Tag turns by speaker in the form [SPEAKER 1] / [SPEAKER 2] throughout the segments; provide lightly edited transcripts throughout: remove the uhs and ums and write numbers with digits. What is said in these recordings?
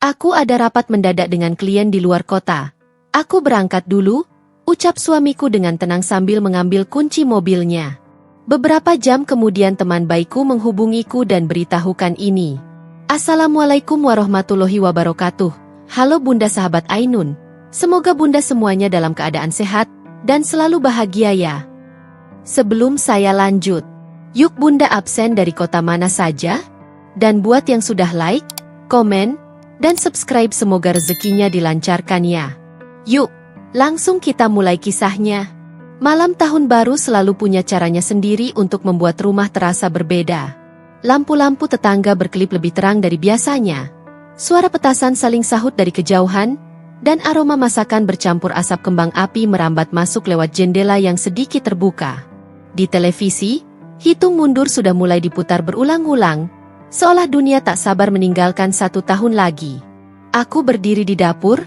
[SPEAKER 1] Aku ada rapat mendadak dengan klien di luar kota. Aku berangkat dulu, ucap suamiku dengan tenang sambil mengambil kunci mobilnya. Beberapa jam kemudian teman baikku menghubungiku dan beritahukan ini. Assalamualaikum warahmatullahi wabarakatuh. Halo Bunda sahabat Ainun. Semoga Bunda semuanya dalam keadaan sehat dan selalu bahagia ya. Sebelum saya lanjut, yuk Bunda absen dari kota mana saja? Dan buat yang sudah like, komen, dan subscribe semoga rezekinya dilancarkan ya. Yuk, langsung kita mulai kisahnya. Malam tahun baru selalu punya caranya sendiri untuk membuat rumah terasa berbeda. Lampu-lampu tetangga berkelip lebih terang dari biasanya. Suara petasan saling sahut dari kejauhan, dan aroma masakan bercampur asap kembang api merambat masuk lewat jendela yang sedikit terbuka. Di televisi, hitung mundur sudah mulai diputar berulang-ulang, seolah dunia tak sabar meninggalkan 1 tahun lagi. Aku berdiri di dapur,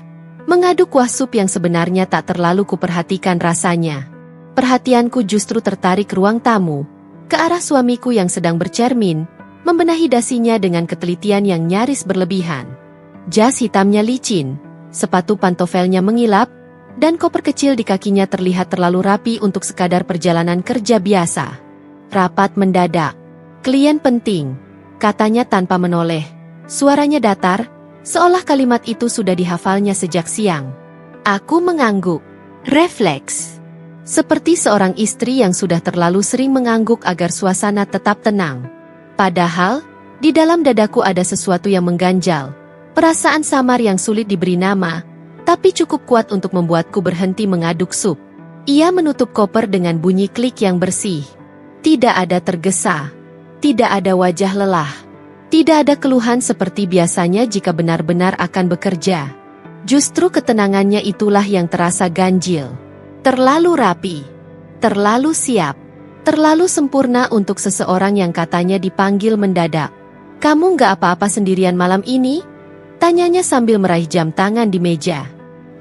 [SPEAKER 1] mengaduk kuah sup yang sebenarnya tak terlalu kuperhatikan rasanya. Perhatianku justru tertarik ke ruang tamu, ke arah suamiku yang sedang bercermin, membenahi dasinya dengan ketelitian yang nyaris berlebihan. Jas hitamnya licin, sepatu pantofelnya mengilap, dan koper kecil di kakinya terlihat terlalu rapi untuk sekadar perjalanan kerja biasa. Rapat mendadak. Klien penting, katanya tanpa menoleh. Suaranya datar, seolah kalimat itu sudah dihafalnya sejak siang. Aku mengangguk. Refleks. Seperti seorang istri yang sudah terlalu sering mengangguk agar suasana tetap tenang. Padahal, di dalam dadaku ada sesuatu yang mengganjal. Perasaan samar yang sulit diberi nama, tapi cukup kuat untuk membuatku berhenti mengaduk sup. Ia menutup koper dengan bunyi klik yang bersih. Tidak ada tergesa. Tidak ada wajah lelah. Tidak ada keluhan seperti biasanya jika benar-benar akan bekerja. Justru ketenangannya itulah yang terasa ganjil. Terlalu rapi. Terlalu siap. Terlalu sempurna untuk seseorang yang katanya dipanggil mendadak. Kamu nggak apa-apa sendirian malam ini? Tanyanya sambil meraih jam tangan di meja.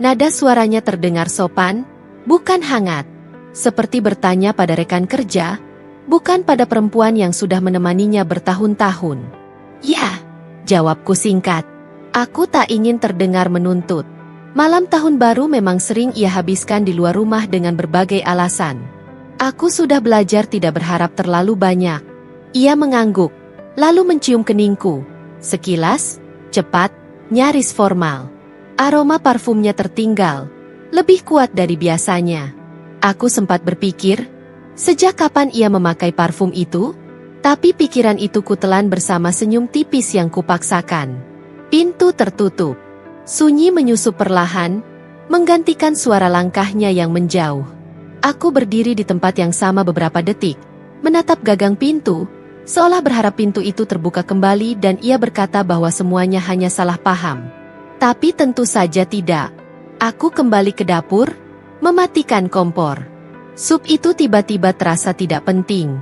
[SPEAKER 1] Nada suaranya terdengar sopan, bukan hangat. Seperti bertanya pada rekan kerja, bukan pada perempuan yang sudah menemaninya bertahun-tahun. Ya, jawabku singkat. Aku tak ingin terdengar menuntut. Malam tahun baru memang sering ia habiskan di luar rumah dengan berbagai alasan. Aku sudah belajar tidak berharap terlalu banyak. Ia mengangguk, lalu mencium keningku. Sekilas, cepat, nyaris formal. Aroma parfumnya tertinggal, lebih kuat dari biasanya. Aku sempat berpikir, sejak kapan ia memakai parfum itu? Tapi pikiran itu kutelan bersama senyum tipis yang kupaksakan. Pintu tertutup. Sunyi menyusup perlahan, menggantikan suara langkahnya yang menjauh. Aku berdiri di tempat yang sama beberapa detik, menatap gagang pintu, seolah berharap pintu itu terbuka kembali dan ia berkata bahwa semuanya hanya salah paham. Tapi tentu saja tidak. Aku kembali ke dapur, mematikan kompor. Sup itu tiba-tiba terasa tidak penting.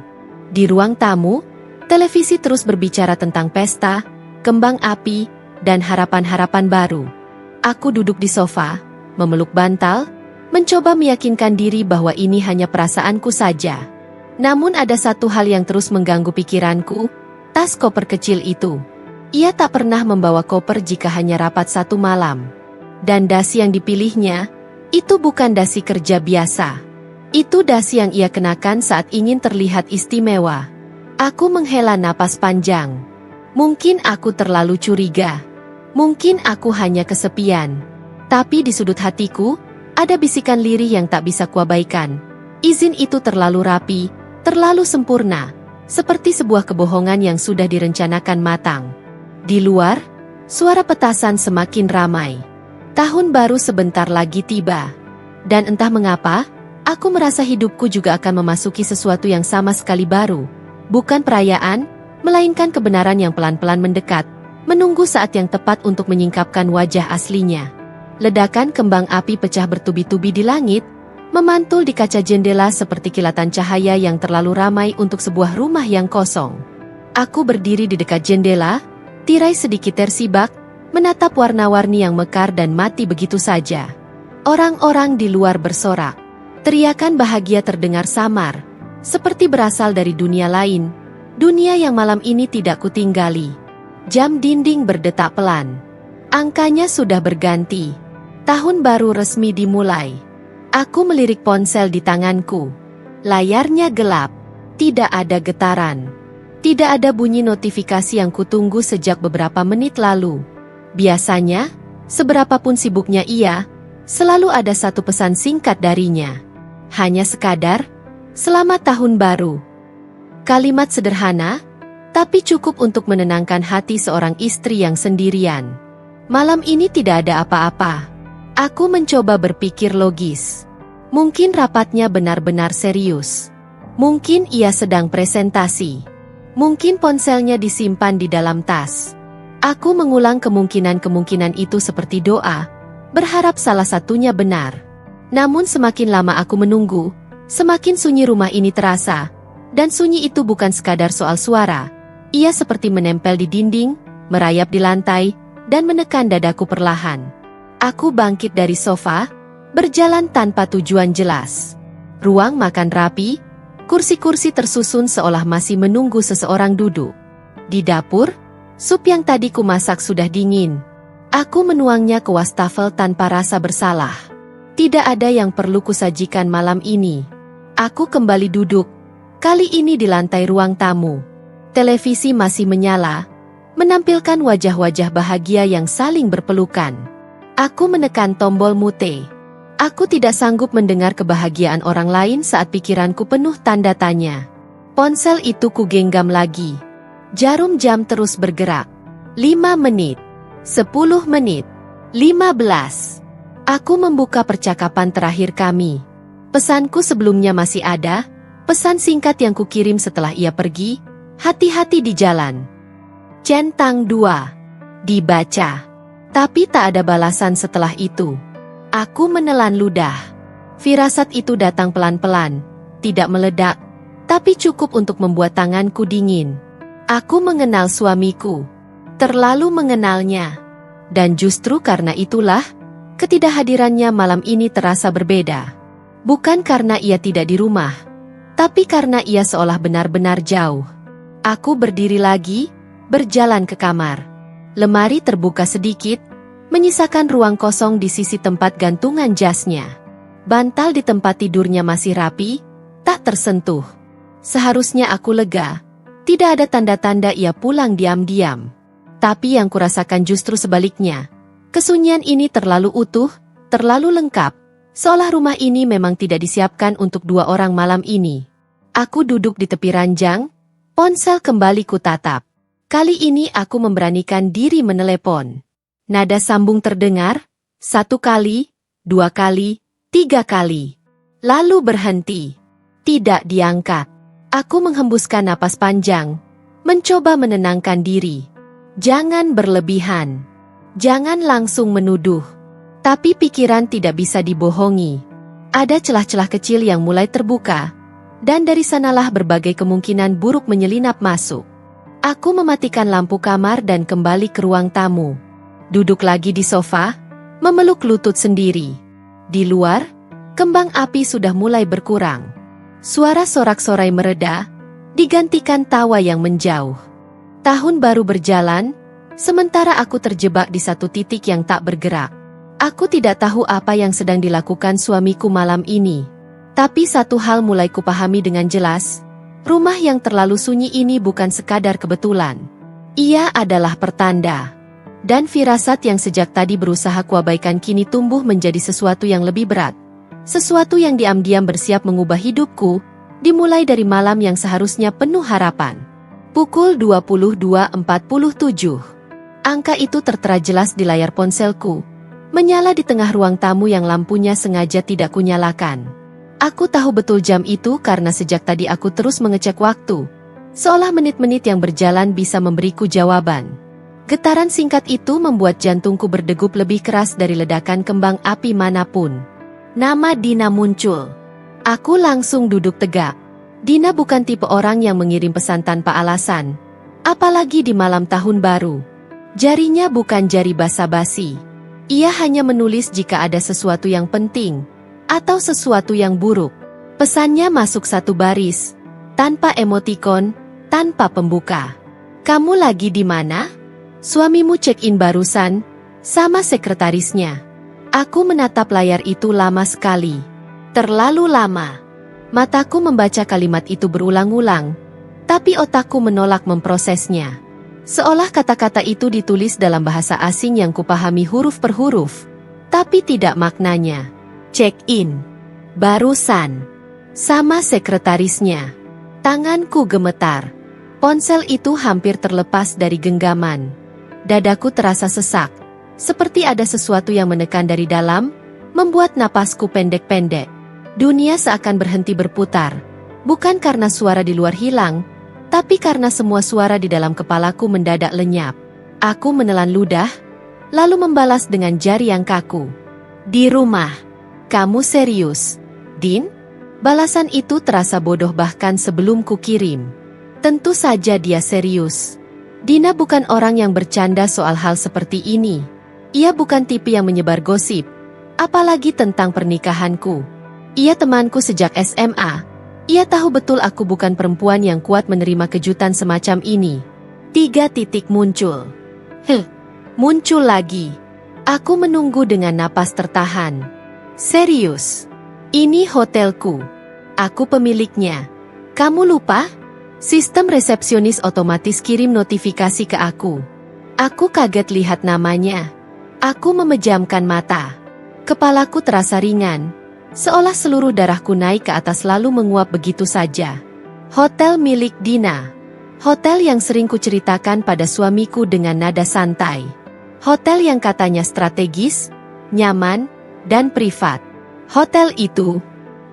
[SPEAKER 1] Di ruang tamu, televisi terus berbicara tentang pesta, kembang api, dan harapan-harapan baru. Aku duduk di sofa, memeluk bantal, mencoba meyakinkan diri bahwa ini hanya perasaanku saja. Namun ada satu hal yang terus mengganggu pikiranku, tas koper kecil itu. Ia tak pernah membawa koper jika hanya rapat 1 malam. Dan dasi yang dipilihnya, itu bukan dasi kerja biasa. Itu dasi yang ia kenakan saat ingin terlihat istimewa. Aku menghela napas panjang. Mungkin aku terlalu curiga. Mungkin aku hanya kesepian. Tapi di sudut hatiku, ada bisikan lirih yang tak bisa kuabaikan. Izin itu terlalu rapi, terlalu sempurna, seperti sebuah kebohongan yang sudah direncanakan matang. Di luar, suara petasan semakin ramai. Tahun baru sebentar lagi tiba. Dan entah mengapa, aku merasa hidupku juga akan memasuki sesuatu yang sama sekali baru. Bukan perayaan, melainkan kebenaran yang pelan-pelan mendekat, menunggu saat yang tepat untuk menyingkapkan wajah aslinya. Ledakan kembang api pecah bertubi-tubi di langit, memantul di kaca jendela seperti kilatan cahaya yang terlalu ramai untuk sebuah rumah yang kosong. Aku berdiri di dekat jendela, tirai sedikit tersibak, menatap warna-warni yang mekar dan mati begitu saja. Orang-orang di luar bersorak. Teriakan bahagia terdengar samar, seperti berasal dari dunia lain, dunia yang malam ini tidak kutinggali. Jam dinding berdetak pelan. Angkanya sudah berganti. Tahun baru resmi dimulai. Aku melirik ponsel di tanganku. Layarnya gelap. Tidak ada getaran. Tidak ada bunyi notifikasi yang kutunggu sejak beberapa menit lalu. Biasanya, seberapapun sibuknya ia, selalu ada satu pesan singkat darinya. Hanya sekadar, "Selamat Tahun Baru." Kalimat sederhana, tapi cukup untuk menenangkan hati seorang istri yang sendirian. Malam ini tidak ada apa-apa. Aku mencoba berpikir logis. Mungkin rapatnya benar-benar serius. Mungkin ia sedang presentasi. Mungkin ponselnya disimpan di dalam tas. Aku mengulang kemungkinan-kemungkinan itu seperti doa, berharap salah satunya benar. Namun semakin lama aku menunggu, semakin sunyi rumah ini terasa. Dan sunyi itu bukan sekadar soal suara. Ia seperti menempel di dinding, merayap di lantai, dan menekan dadaku perlahan. Aku bangkit dari sofa, berjalan tanpa tujuan jelas. Ruang makan rapi, kursi-kursi tersusun seolah masih menunggu seseorang duduk. Di dapur, sup yang tadi kumasak sudah dingin. Aku menuangnya ke wastafel tanpa rasa bersalah. Tidak ada yang perlu kusajikan malam ini. Aku kembali duduk, kali ini di lantai ruang tamu. Televisi masih menyala, menampilkan wajah-wajah bahagia yang saling berpelukan. Aku menekan tombol mute. Aku tidak sanggup mendengar kebahagiaan orang lain saat pikiranku penuh tanda tanya. Ponsel itu kugenggam lagi. Jarum jam terus bergerak. 5 menit. 10 menit. 15. Aku membuka percakapan terakhir kami. Pesanku sebelumnya masih ada, pesan singkat yang kukirim setelah ia pergi, "Hati-hati di jalan." Centang 2. Dibaca. Tapi tak ada balasan setelah itu. Aku menelan ludah. Firasat itu datang pelan-pelan, tidak meledak, tapi cukup untuk membuat tanganku dingin. Aku mengenal suamiku. Terlalu mengenalnya. Dan justru karena itulah, ketidakhadirannya malam ini terasa berbeda. Bukan karena ia tidak di rumah, tapi karena ia seolah benar-benar jauh. Aku berdiri lagi, berjalan ke kamar. Lemari terbuka sedikit, menyisakan ruang kosong di sisi tempat gantungan jasnya. Bantal di tempat tidurnya masih rapi, tak tersentuh. Seharusnya aku lega. Tidak ada tanda-tanda ia pulang diam-diam. Tapi yang kurasakan justru sebaliknya. Kesunyian ini terlalu utuh, terlalu lengkap, seolah rumah ini memang tidak disiapkan untuk 2 orang malam ini. Aku duduk di tepi ranjang, ponsel kembali kutatap. Kali ini aku memberanikan diri menelepon. Nada sambung terdengar, 1 kali, 2 kali, 3 kali. Lalu berhenti. Tidak diangkat. Aku menghembuskan napas panjang, mencoba menenangkan diri. Jangan berlebihan. Jangan langsung menuduh. Tapi pikiran tidak bisa dibohongi. Ada celah-celah kecil yang mulai terbuka, dan dari sanalah berbagai kemungkinan buruk menyelinap masuk. Aku mematikan lampu kamar dan kembali ke ruang tamu. Duduk lagi di sofa, memeluk lutut sendiri. Di luar, kembang api sudah mulai berkurang. Suara sorak-sorai mereda, digantikan tawa yang menjauh. Tahun baru berjalan, sementara aku terjebak di satu titik yang tak bergerak. Aku tidak tahu apa yang sedang dilakukan suamiku malam ini. Tapi satu hal mulai kupahami dengan jelas. Rumah yang terlalu sunyi ini bukan sekadar kebetulan. Ia adalah pertanda. Dan firasat yang sejak tadi berusaha kuabaikan kini tumbuh menjadi sesuatu yang lebih berat. Sesuatu yang diam-diam bersiap mengubah hidupku, dimulai dari malam yang seharusnya penuh harapan. Pukul 22.47. Angka itu tertera jelas di layar ponselku, menyala di tengah ruang tamu yang lampunya sengaja tidak kunyalakan. Aku tahu betul jam itu karena sejak tadi aku terus mengecek waktu. Seolah menit-menit yang berjalan bisa memberiku jawaban. Getaran singkat itu membuat jantungku berdegup lebih keras dari ledakan kembang api manapun. Nama Dina muncul. Aku langsung duduk tegak. Dina bukan tipe orang yang mengirim pesan tanpa alasan. Apalagi di malam tahun baru. Jarinya bukan jari basa-basi. Ia hanya menulis jika ada sesuatu yang penting. Atau sesuatu yang buruk. Pesannya masuk satu baris, tanpa emotikon, tanpa pembuka. "Kamu lagi di mana? Suamimu check-in barusan, Sama sekretarisnya. Aku menatap layar itu lama sekali. Terlalu lama. Mataku membaca kalimat itu berulang-ulang, tapi otakku menolak memprosesnya. Seolah kata-kata itu ditulis dalam bahasa asing yang kupahami huruf per huruf, tapi tidak maknanya. Check-in. Barusan. Sama sekretarisnya. Tanganku gemetar. Ponsel itu hampir terlepas dari genggaman. Dadaku terasa sesak, seperti ada sesuatu yang menekan dari dalam, membuat napasku pendek-pendek. Dunia seakan berhenti berputar, bukan karena suara di luar hilang, tapi karena semua suara di dalam kepalaku mendadak lenyap. Aku menelan ludah, lalu membalas dengan jari yang kaku. Di rumah. Kamu serius, Din? Balasan itu terasa bodoh bahkan sebelum kukirim. Tentu saja dia serius. Dina bukan orang yang bercanda soal hal seperti ini. Ia bukan tipe yang menyebar gosip, apalagi tentang pernikahanku. Ia temanku sejak SMA. Ia tahu betul aku bukan perempuan yang kuat menerima kejutan semacam ini. 3 titik muncul. Muncul lagi. Aku menunggu dengan napas tertahan. Serius. Ini hotelku. Aku pemiliknya. Kamu lupa? Sistem resepsionis otomatis kirim notifikasi ke aku. Aku kaget lihat namanya. Aku memejamkan mata. Kepalaku terasa ringan, seolah seluruh darahku naik ke atas lalu menguap begitu saja. Hotel milik Dina. Hotel yang sering kuceritakan pada suamiku dengan nada santai. Hotel yang katanya strategis, nyaman, dan privat. Hotel itu.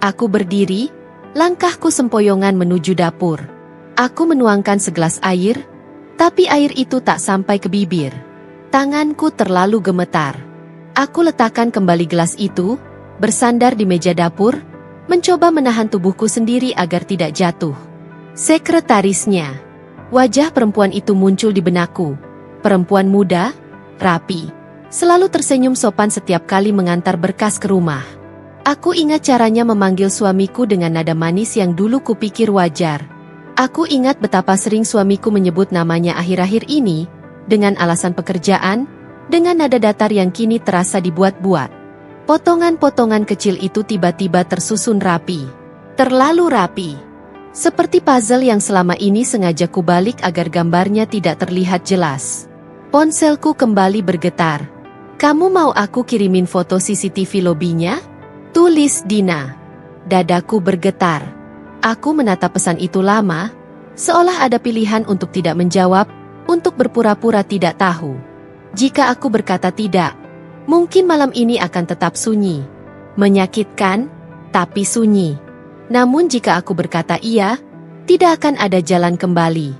[SPEAKER 1] Aku berdiri, langkahku sempoyongan menuju dapur. Aku menuangkan segelas air, tapi air itu tak sampai ke bibir. Tanganku terlalu gemetar. Aku letakkan kembali gelas itu, bersandar di meja dapur, mencoba menahan tubuhku sendiri agar tidak jatuh. Sekretarisnya. Wajah perempuan itu muncul di benakku. Perempuan muda, rapi, selalu tersenyum sopan setiap kali mengantar berkas ke rumah. Aku ingat caranya memanggil suamiku dengan nada manis yang dulu kupikir wajar. Aku ingat betapa sering suamiku menyebut namanya akhir-akhir ini, dengan alasan pekerjaan, dengan nada datar yang kini terasa dibuat-buat. Potongan-potongan kecil itu tiba-tiba tersusun rapi. Terlalu rapi. Seperti puzzle yang selama ini sengaja kubalik agar gambarnya tidak terlihat jelas. Ponselku kembali bergetar. Kamu mau aku kirimin foto CCTV lobinya? Tulis Dina. Dadaku bergetar. Aku menatap pesan itu lama, seolah ada pilihan untuk tidak menjawab, untuk berpura-pura tidak tahu. Jika aku berkata tidak, mungkin malam ini akan tetap sunyi. Menyakitkan, tapi sunyi. Namun jika aku berkata iya, tidak akan ada jalan kembali.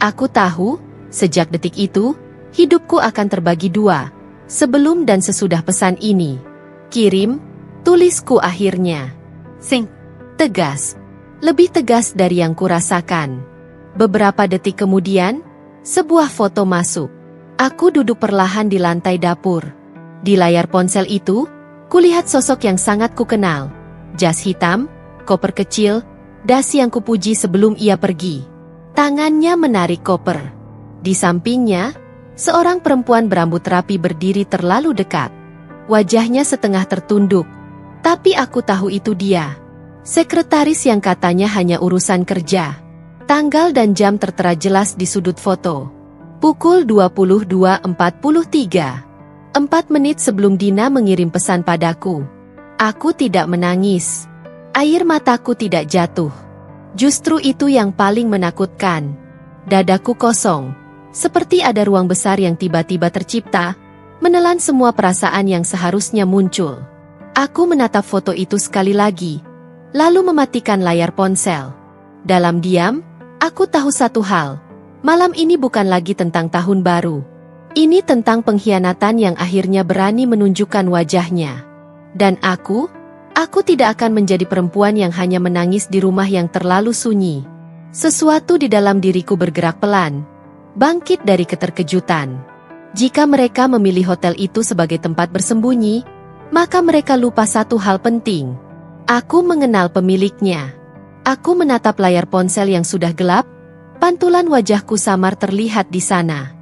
[SPEAKER 1] Aku tahu, sejak detik itu, hidupku akan terbagi 2, sebelum dan sesudah pesan ini. Kirim, tulisku akhirnya. Tegas. Lebih tegas dari yang kurasakan. Beberapa detik kemudian, sebuah foto masuk. Aku duduk perlahan di lantai dapur. Di layar ponsel itu, kulihat sosok yang sangat kukenal. Jas hitam, koper kecil, dasi yang kupuji sebelum ia pergi. Tangannya menarik koper. Di sampingnya, seorang perempuan berambut rapi berdiri terlalu dekat. Wajahnya setengah tertunduk, tapi aku tahu itu dia. Sekretaris yang katanya hanya urusan kerja. Tanggal dan jam tertera jelas di sudut foto. Pukul 22.43. 4 menit sebelum Dina mengirim pesan padaku. Aku tidak menangis. Air mataku tidak jatuh. Justru itu yang paling menakutkan. Dadaku kosong. Seperti ada ruang besar yang tiba-tiba tercipta, menelan semua perasaan yang seharusnya muncul. Aku menatap foto itu sekali lagi, lalu mematikan layar ponsel. Dalam diam, aku tahu satu hal. Malam ini bukan lagi tentang tahun baru. Ini tentang pengkhianatan yang akhirnya berani menunjukkan wajahnya. Dan aku tidak akan menjadi perempuan yang hanya menangis di rumah yang terlalu sunyi. Sesuatu di dalam diriku bergerak pelan, bangkit dari keterkejutan. Jika mereka memilih hotel itu sebagai tempat bersembunyi, maka mereka lupa satu hal penting. Aku mengenal pemiliknya. Aku menatap layar ponsel yang sudah gelap, pantulan wajahku samar terlihat di sana.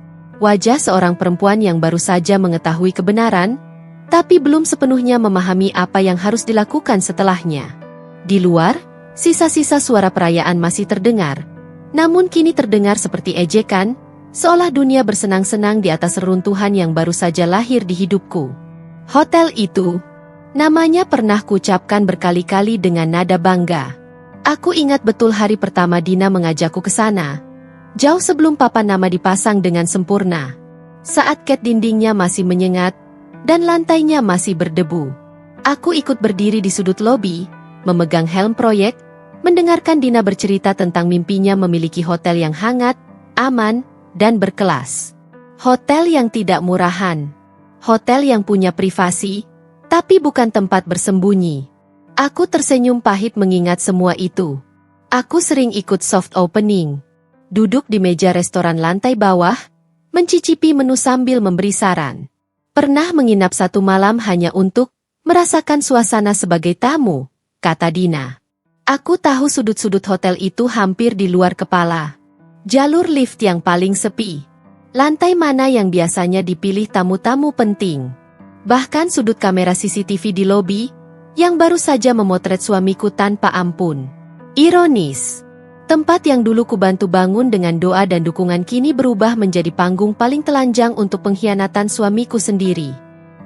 [SPEAKER 1] Wajah seorang perempuan yang baru saja mengetahui kebenaran, tapi belum sepenuhnya memahami apa yang harus dilakukan setelahnya. Di luar, sisa-sisa suara perayaan masih terdengar, namun kini terdengar seperti ejekan, seolah dunia bersenang-senang di atas reruntuhan yang baru saja lahir di hidupku. Hotel itu, namanya pernah kuucapkan berkali-kali dengan nada bangga. Aku ingat betul hari pertama Dina mengajakku ke sana, jauh sebelum papan nama dipasang dengan sempurna. Saat cat dindingnya masih menyengat, dan lantainya masih berdebu. Aku ikut berdiri di sudut lobi, memegang helm proyek, mendengarkan Dina bercerita tentang mimpinya memiliki hotel yang hangat, aman, dan berkelas. Hotel yang tidak murahan. Hotel yang punya privasi, tapi bukan tempat bersembunyi. Aku tersenyum pahit mengingat semua itu. Aku sering ikut soft opening. Duduk di meja restoran lantai bawah, mencicipi menu sambil memberi saran. Pernah menginap satu malam hanya untuk merasakan suasana sebagai tamu, kata Dina. Aku tahu sudut-sudut hotel itu hampir di luar kepala. Jalur lift yang paling sepi. Lantai mana yang biasanya dipilih tamu-tamu penting. Bahkan sudut kamera CCTV di lobi, yang baru saja memotret suamiku tanpa ampun. Ironis. Tempat yang dulu kubantu bangun dengan doa dan dukungan kini berubah menjadi panggung paling telanjang untuk pengkhianatan suamiku sendiri.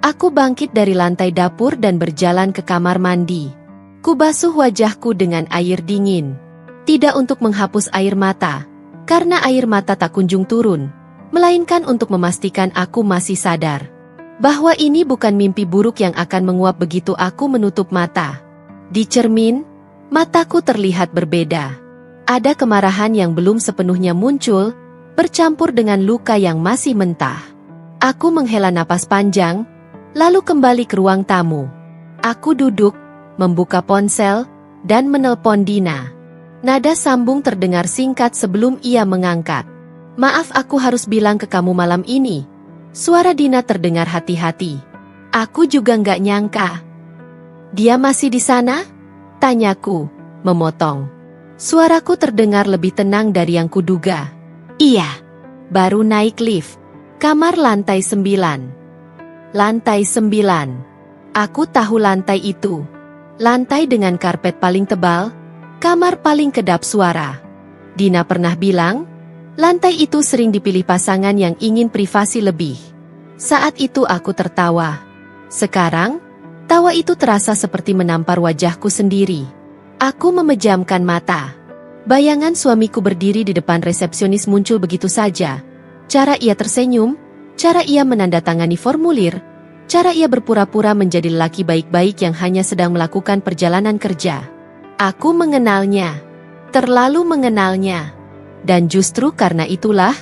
[SPEAKER 1] Aku bangkit dari lantai dapur dan berjalan ke kamar mandi. Kubasuh wajahku dengan air dingin. Tidak untuk menghapus air mata, karena air mata tak kunjung turun, melainkan untuk memastikan aku masih sadar. Bahwa ini bukan mimpi buruk yang akan menguap begitu aku menutup mata. Di cermin, mataku terlihat berbeda. Ada kemarahan yang belum sepenuhnya muncul, bercampur dengan luka yang masih mentah. Aku menghela napas panjang, lalu kembali ke ruang tamu. Aku duduk, membuka ponsel, dan menelpon Dina. Nada sambung terdengar singkat sebelum ia mengangkat. Maaf, aku harus bilang ke kamu malam ini. Suara Dina terdengar hati-hati. Aku juga nggak nyangka. Dia masih di sana? Tanyaku, memotong. Suaraku terdengar lebih tenang dari yang kuduga. Iya. Baru naik lift. Kamar lantai 9. Lantai 9. Aku tahu lantai itu. Lantai dengan karpet paling tebal, kamar paling kedap suara. Dina pernah bilang, lantai itu sering dipilih pasangan yang ingin privasi lebih. Saat itu aku tertawa. Sekarang, tawa itu terasa seperti menampar wajahku sendiri. Aku memejamkan mata. Bayangan suamiku berdiri di depan resepsionis muncul begitu saja. Cara ia tersenyum, cara ia menandatangani formulir, cara ia berpura-pura menjadi lelaki baik-baik yang hanya sedang melakukan perjalanan kerja. Aku mengenalnya. Terlalu mengenalnya. Dan justru karena itulah,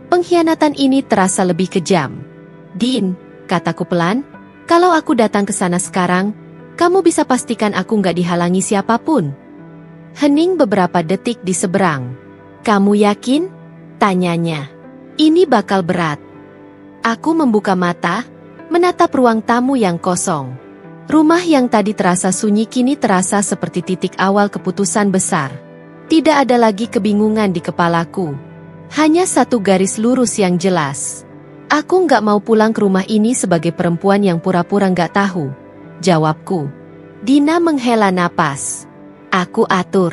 [SPEAKER 1] pengkhianatan ini terasa lebih kejam. Din, kataku pelan, kalau aku datang ke sana sekarang, kamu bisa pastikan aku nggak dihalangi siapapun. Hening beberapa detik di seberang. Kamu yakin? Tanyanya. Ini bakal berat. Aku membuka mata, menatap ruang tamu yang kosong. Rumah yang tadi terasa sunyi kini terasa seperti titik awal keputusan besar. Tidak ada lagi kebingungan di kepalaku. Hanya satu garis lurus yang jelas. Aku nggak mau pulang ke rumah ini sebagai perempuan yang pura-pura nggak tahu. Jawabku. Dina menghela napas. Aku atur.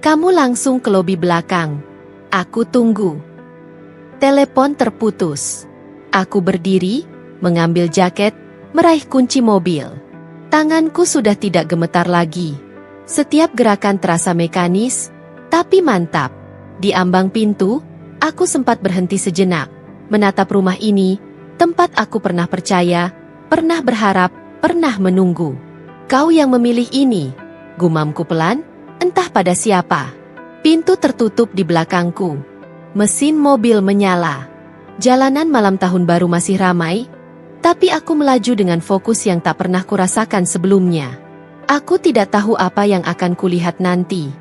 [SPEAKER 1] Kamu langsung ke lobi belakang. Aku tunggu. Telepon terputus. Aku berdiri, mengambil jaket, meraih kunci mobil. Tanganku sudah tidak gemetar lagi. Setiap gerakan terasa mekanis, tapi mantap. Di ambang pintu, aku sempat berhenti sejenak, menatap rumah ini, tempat aku pernah percaya, pernah berharap, pernah menunggu. Kau yang memilih ini, gumamku pelan, entah pada siapa. Pintu tertutup di belakangku. Mesin mobil menyala. Jalanan malam tahun baru masih ramai, tapi aku melaju dengan fokus yang tak pernah kurasakan sebelumnya. Aku tidak tahu apa yang akan kulihat nanti.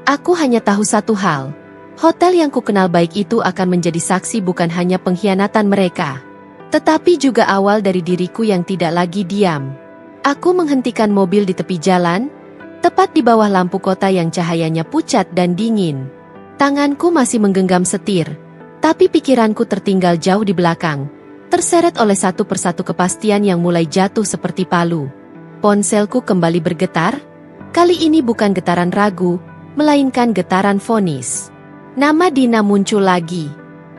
[SPEAKER 1] Aku hanya tahu satu hal. Hotel yang kukenal baik itu akan menjadi saksi bukan hanya pengkhianatan mereka, tetapi juga awal dari diriku yang tidak lagi diam. Aku menghentikan mobil di tepi jalan, tepat di bawah lampu kota yang cahayanya pucat dan dingin. Tanganku masih menggenggam setir, Tapi pikiranku tertinggal jauh di belakang, terseret oleh satu persatu kepastian yang mulai jatuh seperti palu. Ponselku kembali bergetar. Kali ini bukan getaran ragu, melainkan getaran vonis. Nama Dina muncul lagi.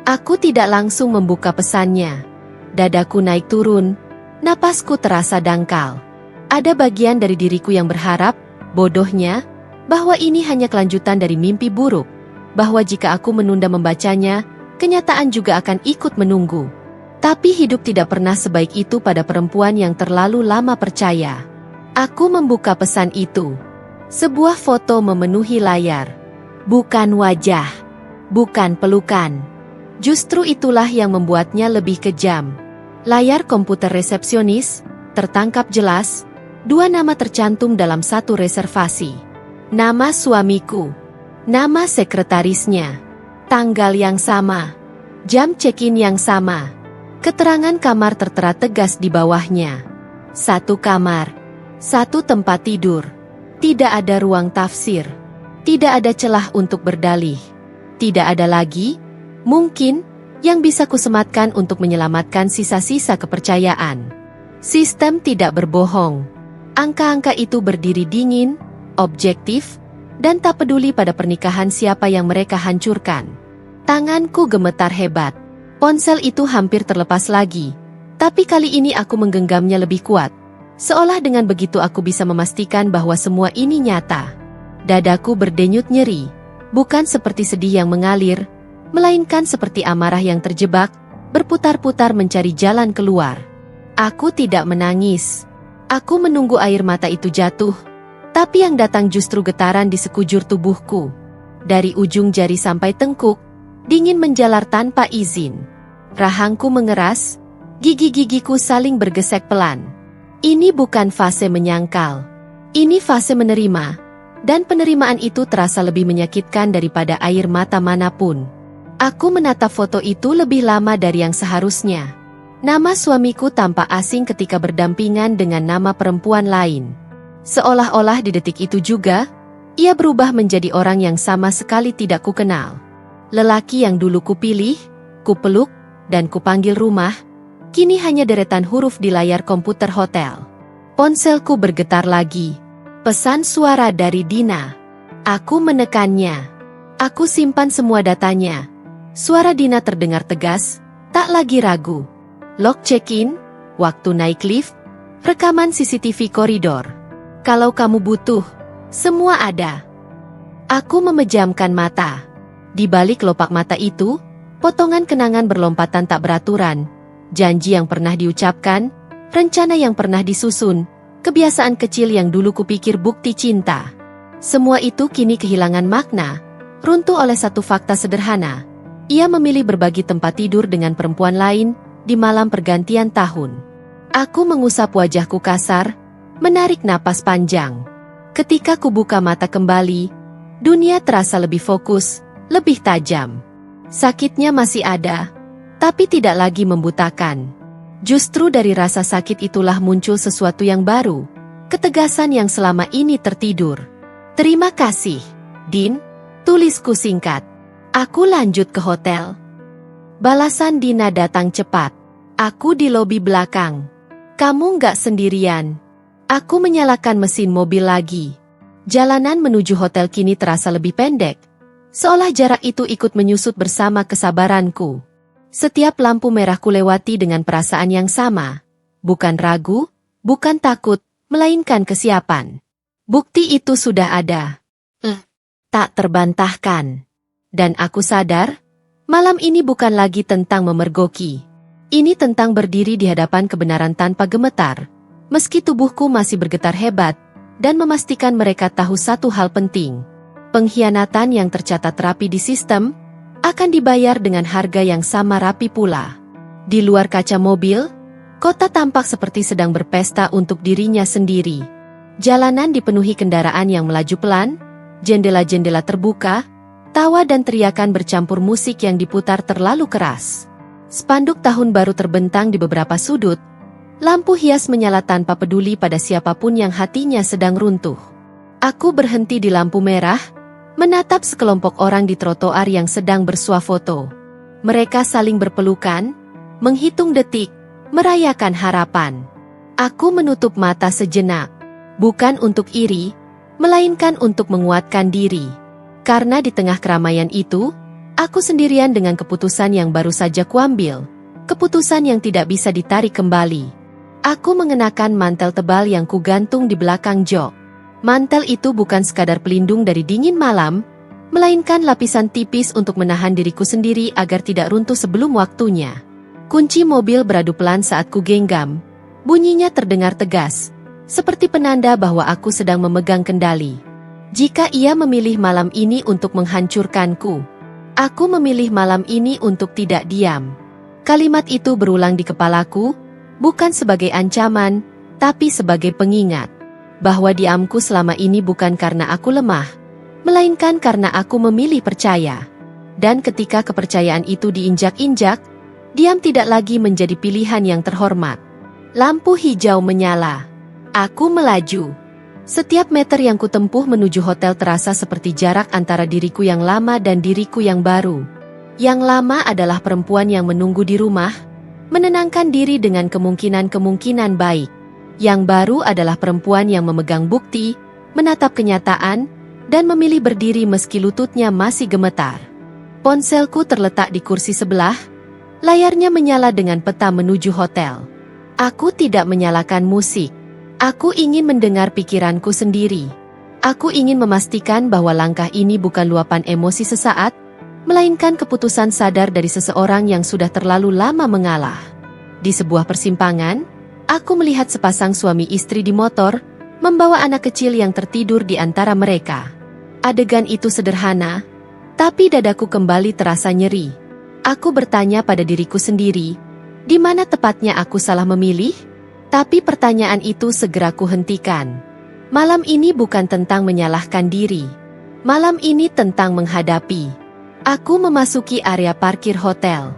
[SPEAKER 1] Aku tidak langsung membuka pesannya. Dadaku naik turun, napasku terasa dangkal. Ada bagian dari diriku yang berharap, bodohnya, bahwa ini hanya kelanjutan dari mimpi buruk. Bahwa jika aku menunda membacanya, kenyataan juga akan ikut menunggu. Tapi hidup tidak pernah sebaik itu pada perempuan yang terlalu lama percaya. Aku membuka pesan itu. Sebuah foto memenuhi layar. Bukan wajah. Bukan pelukan. Justru itulah yang membuatnya lebih kejam. Layar komputer resepsionis, tertangkap jelas, 2 nama tercantum dalam satu reservasi. Nama suamiku. Nama sekretarisnya. Tanggal yang sama. Jam check-in yang sama. Keterangan kamar tertera tegas di bawahnya. 1 kamar. 1 tempat tidur. Tidak ada ruang tafsir. Tidak ada celah untuk berdalih. Tidak ada lagi, mungkin, yang bisa kusematkan untuk menyelamatkan sisa-sisa kepercayaan. Sistem tidak berbohong. Angka-angka itu berdiri dingin, objektif, dan tak peduli pada pernikahan siapa yang mereka hancurkan. Tanganku gemetar hebat. Ponsel itu hampir terlepas lagi, tapi kali ini aku menggenggamnya lebih kuat. Seolah dengan begitu aku bisa memastikan bahwa semua ini nyata. Dadaku berdenyut nyeri, bukan seperti sedih yang mengalir, melainkan seperti amarah yang terjebak, berputar-putar mencari jalan keluar. Aku tidak menangis. Aku menunggu air mata itu jatuh, tapi yang datang justru getaran di sekujur tubuhku. Dari ujung jari sampai tengkuk, dingin menjalar tanpa izin. Rahangku mengeras, gigi-gigiku saling bergesek pelan. Ini bukan fase menyangkal. Ini fase menerima, dan penerimaan itu terasa lebih menyakitkan daripada air mata manapun. Aku menatap foto itu lebih lama dari yang seharusnya. Nama suamiku tampak asing ketika berdampingan dengan nama perempuan lain. Seolah-olah di detik itu juga, ia berubah menjadi orang yang sama sekali tidak kukenal. Lelaki yang dulu kupilih, kupeluk, dan kupanggil rumah, kini hanya deretan huruf di layar komputer hotel. Ponselku bergetar lagi. Pesan suara dari Dina. Aku menekannya. Aku simpan semua datanya. Suara Dina terdengar tegas, tak lagi ragu. Log check-in, waktu naik lift, rekaman CCTV koridor. Kalau kamu butuh, semua ada. Aku memejamkan mata. Di balik kelopak mata itu, potongan kenangan berlompatan tak beraturan. Janji yang pernah diucapkan, rencana yang pernah disusun, kebiasaan kecil yang dulu kupikir bukti cinta. Semua itu kini kehilangan makna, runtuh oleh satu fakta sederhana. Ia memilih berbagi tempat tidur dengan perempuan lain di malam pergantian tahun. Aku mengusap wajahku kasar, menarik napas panjang. Ketika kubuka mata kembali, dunia terasa lebih fokus, lebih tajam. Sakitnya masih ada, tapi tidak lagi membutakan. Justru dari rasa sakit itulah muncul sesuatu yang baru, ketegasan yang selama ini tertidur. Terima kasih, Din, tulisku singkat. Aku lanjut ke hotel. Balasan Dina datang cepat. Aku di lobi belakang. Kamu nggak sendirian. Aku menyalakan mesin mobil lagi. Jalanan menuju hotel kini terasa lebih pendek, seolah jarak itu ikut menyusut bersama kesabaranku. Setiap lampu merah kulewati dengan perasaan yang sama. Bukan ragu, bukan takut, melainkan kesiapan. Bukti itu sudah ada. Tak terbantahkan. Dan aku sadar, malam ini bukan lagi tentang memergoki. Ini tentang berdiri di hadapan kebenaran tanpa gemetar, meski tubuhku masih bergetar hebat, dan memastikan mereka tahu satu hal penting. Pengkhianatan yang tercatat rapi di sistem, akan dibayar dengan harga yang sama rapi pula. Di luar kaca mobil, kota tampak seperti sedang berpesta untuk dirinya sendiri. Jalanan dipenuhi kendaraan yang melaju pelan, jendela-jendela terbuka, tawa dan teriakan bercampur musik yang diputar terlalu keras. Spanduk tahun baru terbentang di beberapa sudut, lampu hias menyala tanpa peduli pada siapapun yang hatinya sedang runtuh. Aku berhenti di lampu merah, menatap sekelompok orang di trotoar yang sedang bersuah foto. Mereka saling berpelukan, menghitung detik, merayakan harapan. Aku menutup mata sejenak, bukan untuk iri, melainkan untuk menguatkan diri. Karena di tengah keramaian itu, aku sendirian dengan keputusan yang baru saja kuambil, keputusan yang tidak bisa ditarik kembali. Aku mengenakan mantel tebal yang kugantung di belakang jok. Mantel itu bukan sekadar pelindung dari dingin malam, melainkan lapisan tipis untuk menahan diriku sendiri agar tidak runtuh sebelum waktunya. Kunci mobil beradu pelan saat ku genggam. Bunyinya terdengar tegas, seperti penanda bahwa aku sedang memegang kendali. Jika ia memilih malam ini untuk menghancurkanku, aku memilih malam ini untuk tidak diam. Kalimat itu berulang di kepalaku, bukan sebagai ancaman, tapi sebagai pengingat bahwa diamku selama ini bukan karena aku lemah, melainkan karena aku memilih percaya. Dan ketika kepercayaan itu diinjak-injak, diam tidak lagi menjadi pilihan yang terhormat. Lampu hijau menyala. Aku melaju. Setiap meter yang kutempuh menuju hotel terasa seperti jarak antara diriku yang lama dan diriku yang baru. Yang lama adalah perempuan yang menunggu di rumah, menenangkan diri dengan kemungkinan-kemungkinan baik. Yang baru adalah perempuan yang memegang bukti, menatap kenyataan, dan memilih berdiri meski lututnya masih gemetar. Ponselku terletak di kursi sebelah, layarnya menyala dengan peta menuju hotel. Aku tidak menyalakan musik. Aku ingin mendengar pikiranku sendiri. Aku ingin memastikan bahwa langkah ini bukan luapan emosi sesaat, melainkan keputusan sadar dari seseorang yang sudah terlalu lama mengalah. Di sebuah persimpangan, aku melihat sepasang suami istri di motor, membawa anak kecil yang tertidur di antara mereka. Adegan itu sederhana, tapi dadaku kembali terasa nyeri. Aku bertanya pada diriku sendiri, di mana tepatnya aku salah memilih? Tapi pertanyaan itu segera kuhentikan. Malam ini bukan tentang menyalahkan diri. Malam ini tentang menghadapi. Aku memasuki area parkir hotel.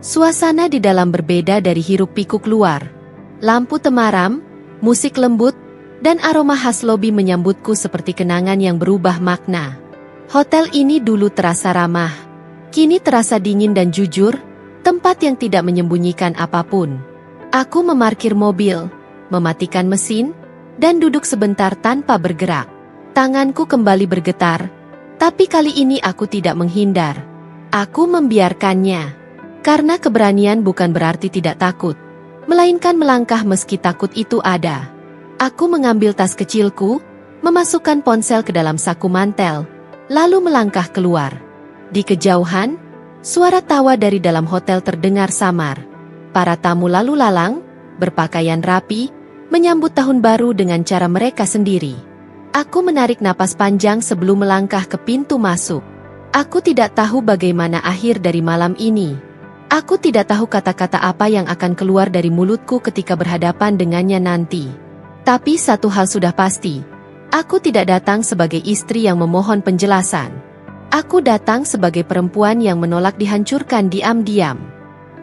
[SPEAKER 1] Suasana di dalam berbeda dari hiruk-pikuk luar. Lampu temaram, musik lembut, dan aroma khas lobi menyambutku seperti kenangan yang berubah makna. Hotel ini dulu terasa ramah. Kini terasa dingin dan jujur, tempat yang tidak menyembunyikan apapun. Aku memarkir mobil, mematikan mesin, dan duduk sebentar tanpa bergerak. Tanganku kembali bergetar, tapi kali ini aku tidak menghindar. Aku membiarkannya. Karena keberanian bukan berarti tidak takut, melainkan melangkah meski takut itu ada. Aku mengambil tas kecilku, memasukkan ponsel ke dalam saku mantel, lalu melangkah keluar. Di kejauhan, suara tawa dari dalam hotel terdengar samar. Para tamu lalu lalang, berpakaian rapi, menyambut tahun baru dengan cara mereka sendiri. Aku menarik napas panjang sebelum melangkah ke pintu masuk. Aku tidak tahu bagaimana akhir dari malam ini. Aku tidak tahu kata-kata apa yang akan keluar dari mulutku ketika berhadapan dengannya nanti. Tapi satu hal sudah pasti, aku tidak datang sebagai istri yang memohon penjelasan. Aku datang sebagai perempuan yang menolak dihancurkan diam-diam.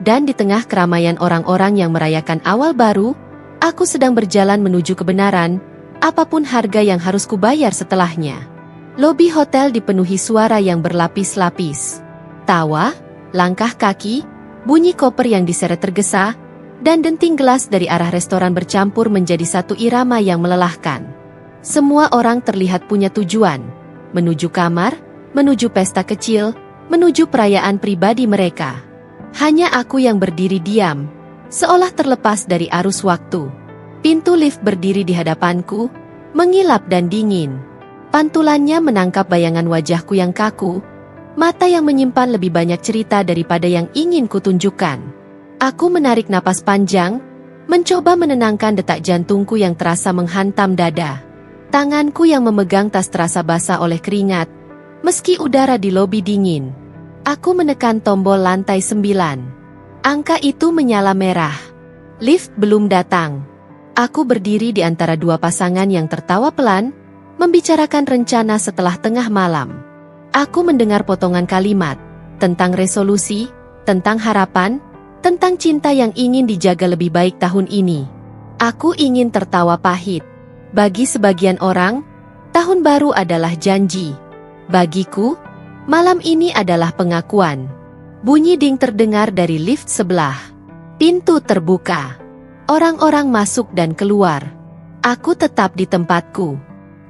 [SPEAKER 1] Dan di tengah keramaian orang-orang yang merayakan awal baru, aku sedang berjalan menuju kebenaran, apapun harga yang harus kubayar setelahnya. Lobi hotel dipenuhi suara yang berlapis-lapis. Tawa, langkah kaki, bunyi koper yang diseret tergesa, dan denting gelas dari arah restoran bercampur menjadi satu irama yang melelahkan. Semua orang terlihat punya tujuan, menuju kamar, menuju pesta kecil, menuju perayaan pribadi mereka. Hanya aku yang berdiri diam, seolah terlepas dari arus waktu. Pintu lift berdiri di hadapanku, mengilap dan dingin. Pantulannya menangkap bayangan wajahku yang kaku, mata yang menyimpan lebih banyak cerita daripada yang ingin kutunjukkan. Aku menarik napas panjang, mencoba menenangkan detak jantungku yang terasa menghantam dada. Tanganku yang memegang tas terasa basah oleh keringat, meski udara di lobi dingin. Aku menekan tombol lantai 9. Angka itu menyala merah. Lift belum datang. Aku berdiri di antara dua pasangan yang tertawa pelan, membicarakan rencana setelah tengah malam. Aku mendengar potongan kalimat, tentang resolusi, tentang harapan, tentang cinta yang ingin dijaga lebih baik tahun ini. Aku ingin tertawa pahit. Bagi sebagian orang, tahun baru adalah janji. Bagiku, malam ini adalah pengakuan. Bunyi ding terdengar dari lift sebelah. Pintu terbuka. Orang-orang masuk dan keluar. Aku tetap di tempatku.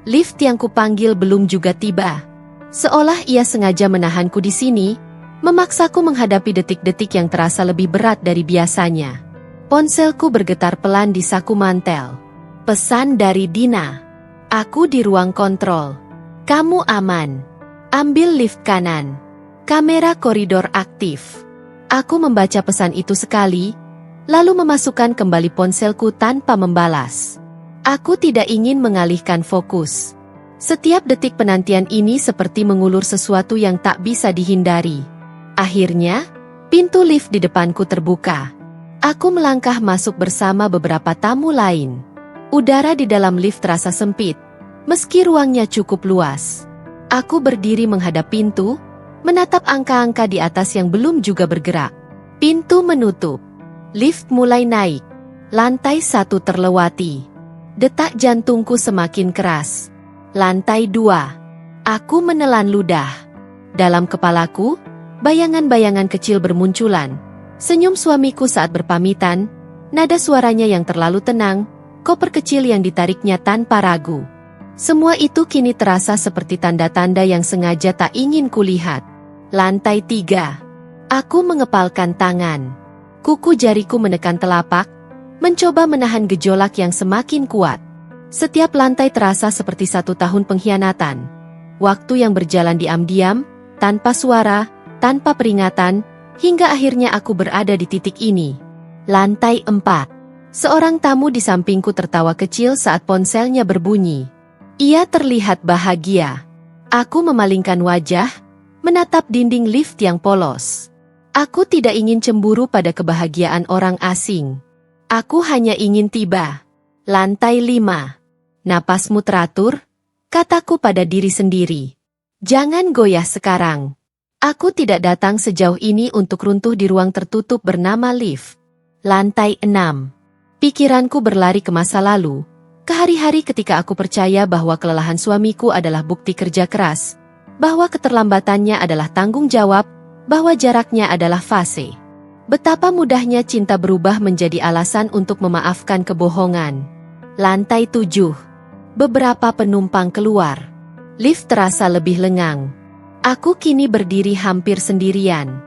[SPEAKER 1] Lift yang kupanggil belum juga tiba. Seolah ia sengaja menahanku di sini, memaksaku menghadapi detik-detik yang terasa lebih berat dari biasanya. Ponselku bergetar pelan di saku mantel. Pesan dari Dina. Aku di ruang kontrol. Kamu aman. Ambil lift kanan. Kamera koridor aktif. Aku membaca pesan itu sekali, lalu memasukkan kembali ponselku tanpa membalas. Aku tidak ingin mengalihkan fokus. Setiap detik penantian ini seperti mengulur sesuatu yang tak bisa dihindari. Akhirnya, pintu lift di depanku terbuka. Aku melangkah masuk bersama beberapa tamu lain. Udara di dalam lift terasa sempit, meski ruangnya cukup luas. Aku berdiri menghadap pintu, menatap angka-angka di atas yang belum juga bergerak. Pintu menutup. Lift mulai naik. Lantai 1 terlewati. Detak jantungku semakin keras. Lantai 2. Aku menelan ludah. Dalam kepalaku, bayangan-bayangan kecil bermunculan. Senyum suamiku saat berpamitan, nada suaranya yang terlalu tenang, koper kecil yang ditariknya tanpa ragu. Semua itu kini terasa seperti tanda-tanda yang sengaja tak ingin kulihat. Lantai 3. Aku mengepalkan tangan. Kuku jariku menekan telapak, mencoba menahan gejolak yang semakin kuat. Setiap lantai terasa seperti 1 tahun pengkhianatan. Waktu yang berjalan diam-diam, tanpa suara, tanpa peringatan, hingga akhirnya aku berada di titik ini. Lantai 4. Seorang tamu di sampingku tertawa kecil saat ponselnya berbunyi. Ia terlihat bahagia. Aku memalingkan wajah, menatap dinding lift yang polos. Aku tidak ingin cemburu pada kebahagiaan orang asing. Aku hanya ingin tiba. Lantai 5. Napasmu teratur? Kataku pada diri sendiri. Jangan goyah sekarang. Aku tidak datang sejauh ini untuk runtuh di ruang tertutup bernama lift. Lantai 6. Pikiranku berlari ke masa lalu, ke hari-hari ketika aku percaya bahwa kelelahan suamiku adalah bukti kerja keras, bahwa keterlambatannya adalah tanggung jawab, bahwa jaraknya adalah fase. Betapa mudahnya cinta berubah menjadi alasan untuk memaafkan kebohongan. Lantai 7. Beberapa penumpang keluar. Lift terasa lebih lengang. Aku kini berdiri hampir sendirian.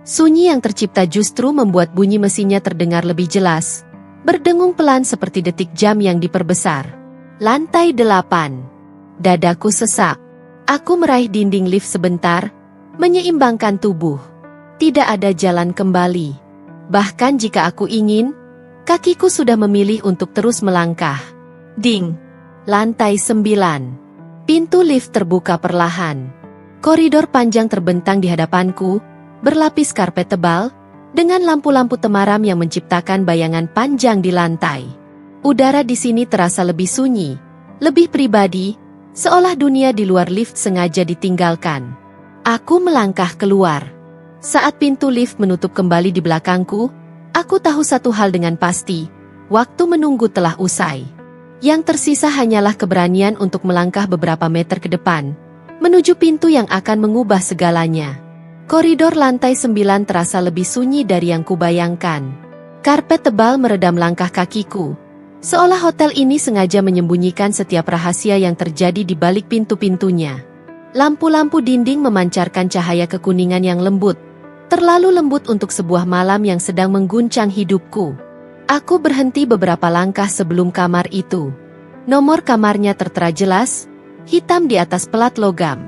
[SPEAKER 1] Sunyi yang tercipta justru membuat bunyi mesinnya terdengar lebih jelas, berdengung pelan seperti detik jam yang diperbesar. Lantai 8. Dadaku sesak. Aku meraih dinding lift sebentar, menyeimbangkan tubuh. Tidak ada jalan kembali. Bahkan jika aku ingin, kakiku sudah memilih untuk terus melangkah. Ding! Lantai 9. Pintu lift terbuka perlahan. Koridor panjang terbentang di hadapanku, berlapis karpet tebal, dengan lampu-lampu temaram yang menciptakan bayangan panjang di lantai. Udara di sini terasa lebih sunyi, lebih pribadi, seolah dunia di luar lift sengaja ditinggalkan. Aku melangkah keluar. Saat pintu lift menutup kembali di belakangku, aku tahu satu hal dengan pasti, waktu menunggu telah usai. Yang tersisa hanyalah keberanian untuk melangkah beberapa meter ke depan, menuju pintu yang akan mengubah segalanya. Koridor lantai 9 terasa lebih sunyi dari yang kubayangkan. Karpet tebal meredam langkah kakiku, seolah hotel ini sengaja menyembunyikan setiap rahasia yang terjadi di balik pintu-pintunya. Lampu-lampu dinding memancarkan cahaya kekuningan yang lembut, terlalu lembut untuk sebuah malam yang sedang mengguncang hidupku. Aku berhenti beberapa langkah sebelum kamar itu. Nomor kamarnya tertera jelas, hitam di atas pelat logam.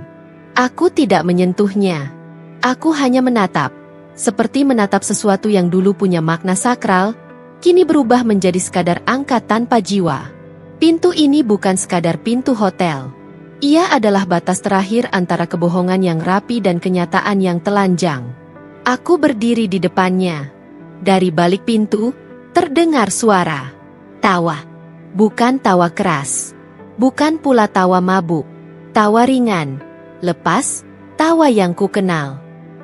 [SPEAKER 1] Aku tidak menyentuhnya. Aku hanya menatap, seperti menatap sesuatu yang dulu punya makna sakral, kini berubah menjadi sekadar angka tanpa jiwa. Pintu ini bukan sekadar pintu hotel. Ia adalah batas terakhir antara kebohongan yang rapi dan kenyataan yang telanjang. Aku berdiri di depannya. Dari balik pintu, terdengar suara. Tawa. Bukan tawa keras. Bukan pula tawa mabuk. Tawa ringan. Lepas, tawa yang ku kenal.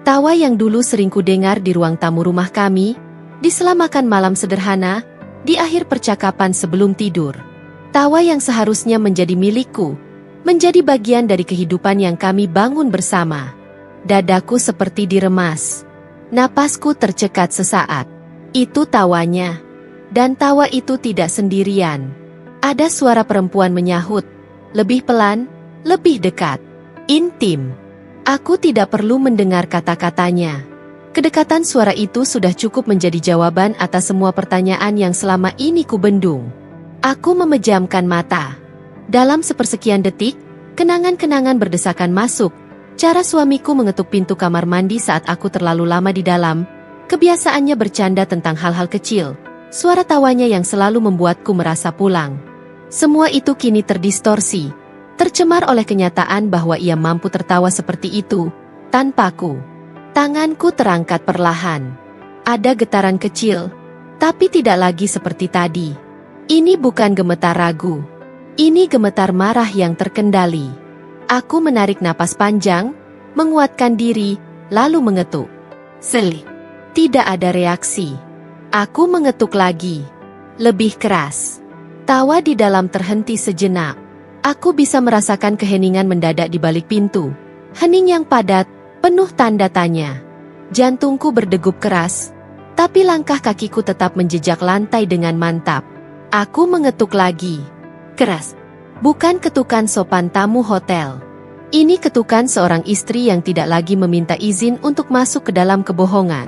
[SPEAKER 1] Tawa yang dulu sering ku dengar di ruang tamu rumah kami, di sela makan malam sederhana, di akhir percakapan sebelum tidur. Tawa yang seharusnya menjadi milikku, menjadi bagian dari kehidupan yang kami bangun bersama. Dadaku seperti diremas. Napasku tercekat sesaat. Itu tawanya. Dan tawa itu tidak sendirian. Ada suara perempuan menyahut. Lebih pelan, lebih dekat. Intim. Aku tidak perlu mendengar kata-katanya. Kedekatan suara itu sudah cukup menjadi jawaban atas semua pertanyaan yang selama ini kubendung. Aku memejamkan mata. Dalam sepersekian detik, kenangan-kenangan berdesakan masuk. Cara suamiku mengetuk pintu kamar mandi saat aku terlalu lama di dalam. Kebiasaannya bercanda tentang hal-hal kecil. Suara tawanya yang selalu membuatku merasa pulang. Semua itu kini terdistorsi. Tercemar oleh kenyataan bahwa ia mampu tertawa seperti itu, tanpaku. Tanganku terangkat perlahan. Ada getaran kecil, tapi tidak lagi seperti tadi. Ini bukan gemetar ragu. Ini gemetar marah yang terkendali. Aku menarik napas panjang, menguatkan diri, lalu mengetuk. Selik. Tidak ada reaksi. Aku mengetuk lagi. Lebih keras. Tawa di dalam terhenti sejenak. Aku bisa merasakan keheningan mendadak di balik pintu. Hening yang padat, penuh tanda tanya. Jantungku berdegup keras, tapi langkah kakiku tetap menjejak lantai dengan mantap. Aku mengetuk lagi. Keras. Bukan ketukan sopan tamu hotel. Ini ketukan seorang istri yang tidak lagi meminta izin untuk masuk ke dalam kebohongan.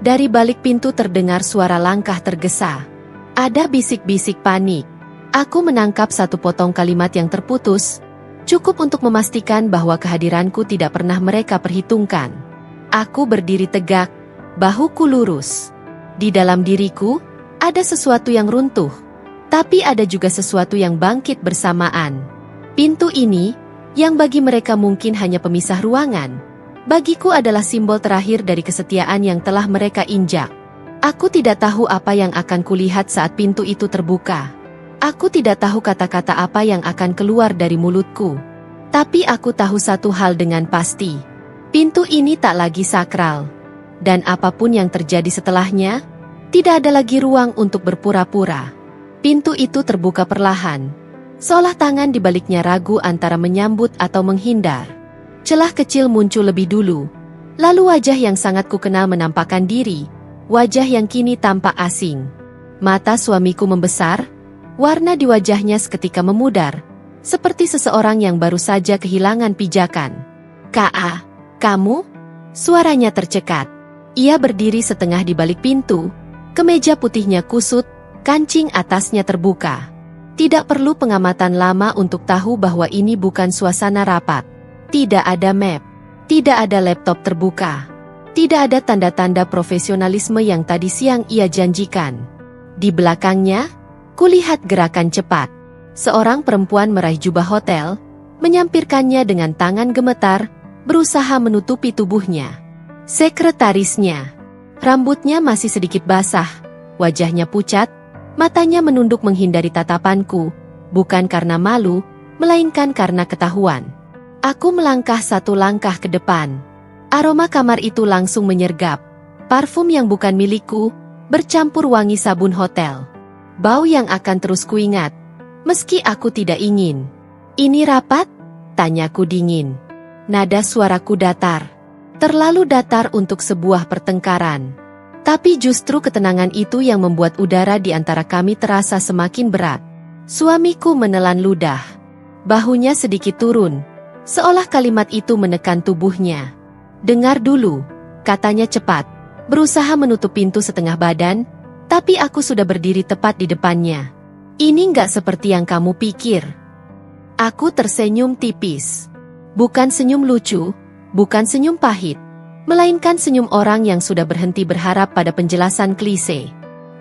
[SPEAKER 1] Dari balik pintu terdengar suara langkah tergesa. Ada bisik-bisik panik. Aku menangkap satu potong kalimat yang terputus, cukup untuk memastikan bahwa kehadiranku tidak pernah mereka perhitungkan. Aku berdiri tegak, bahuku lurus. Di dalam diriku, ada sesuatu yang runtuh, tapi ada juga sesuatu yang bangkit bersamaan. Pintu ini, yang bagi mereka mungkin hanya pemisah ruangan, bagiku adalah simbol terakhir dari kesetiaan yang telah mereka injak. Aku tidak tahu apa yang akan kulihat saat pintu itu terbuka. Aku tidak tahu kata-kata apa yang akan keluar dari mulutku. Tapi aku tahu satu hal dengan pasti. Pintu ini tak lagi sakral. Dan apapun yang terjadi setelahnya, tidak ada lagi ruang untuk berpura-pura. Pintu itu terbuka perlahan. Seolah tangan di baliknya ragu antara menyambut atau menghindar. Celah kecil muncul lebih dulu. Lalu wajah yang sangat kukenal menampakkan diri. Wajah yang kini tampak asing. Mata suamiku membesar. Warna di wajahnya seketika memudar. Seperti seseorang yang baru saja kehilangan pijakan. "Ka, kamu?" Suaranya tercekat. Ia berdiri setengah di balik pintu. Kemeja putihnya kusut, kancing atasnya terbuka. Tidak perlu pengamatan lama untuk tahu bahwa ini bukan suasana rapat. Tidak ada map. Tidak ada laptop terbuka. Tidak ada tanda-tanda profesionalisme yang tadi siang ia janjikan. Di belakangnya, kulihat gerakan cepat. Seorang perempuan meraih jubah hotel, menyampirkannya dengan tangan gemetar, berusaha menutupi tubuhnya. Sekretarisnya. Rambutnya masih sedikit basah, wajahnya pucat, matanya menunduk menghindari tatapanku, bukan karena malu, melainkan karena ketahuan. Aku melangkah satu langkah ke depan. Aroma kamar itu langsung menyergap. Parfum yang bukan milikku, bercampur wangi sabun hotel. Bau yang akan terus kuingat, meski aku tidak ingin. "Ini rapat?" tanyaku dingin. Nada suaraku datar. Terlalu datar untuk sebuah pertengkaran. Tapi justru ketenangan itu yang membuat udara di antara kami terasa semakin berat. Suamiku menelan ludah. Bahunya sedikit turun, seolah kalimat itu menekan tubuhnya. "Dengar dulu," katanya cepat, berusaha menutup pintu setengah badan, tapi aku sudah berdiri tepat di depannya. "Ini nggak seperti yang kamu pikir." Aku tersenyum tipis. Bukan senyum lucu, bukan senyum pahit, melainkan senyum orang yang sudah berhenti berharap pada penjelasan klise.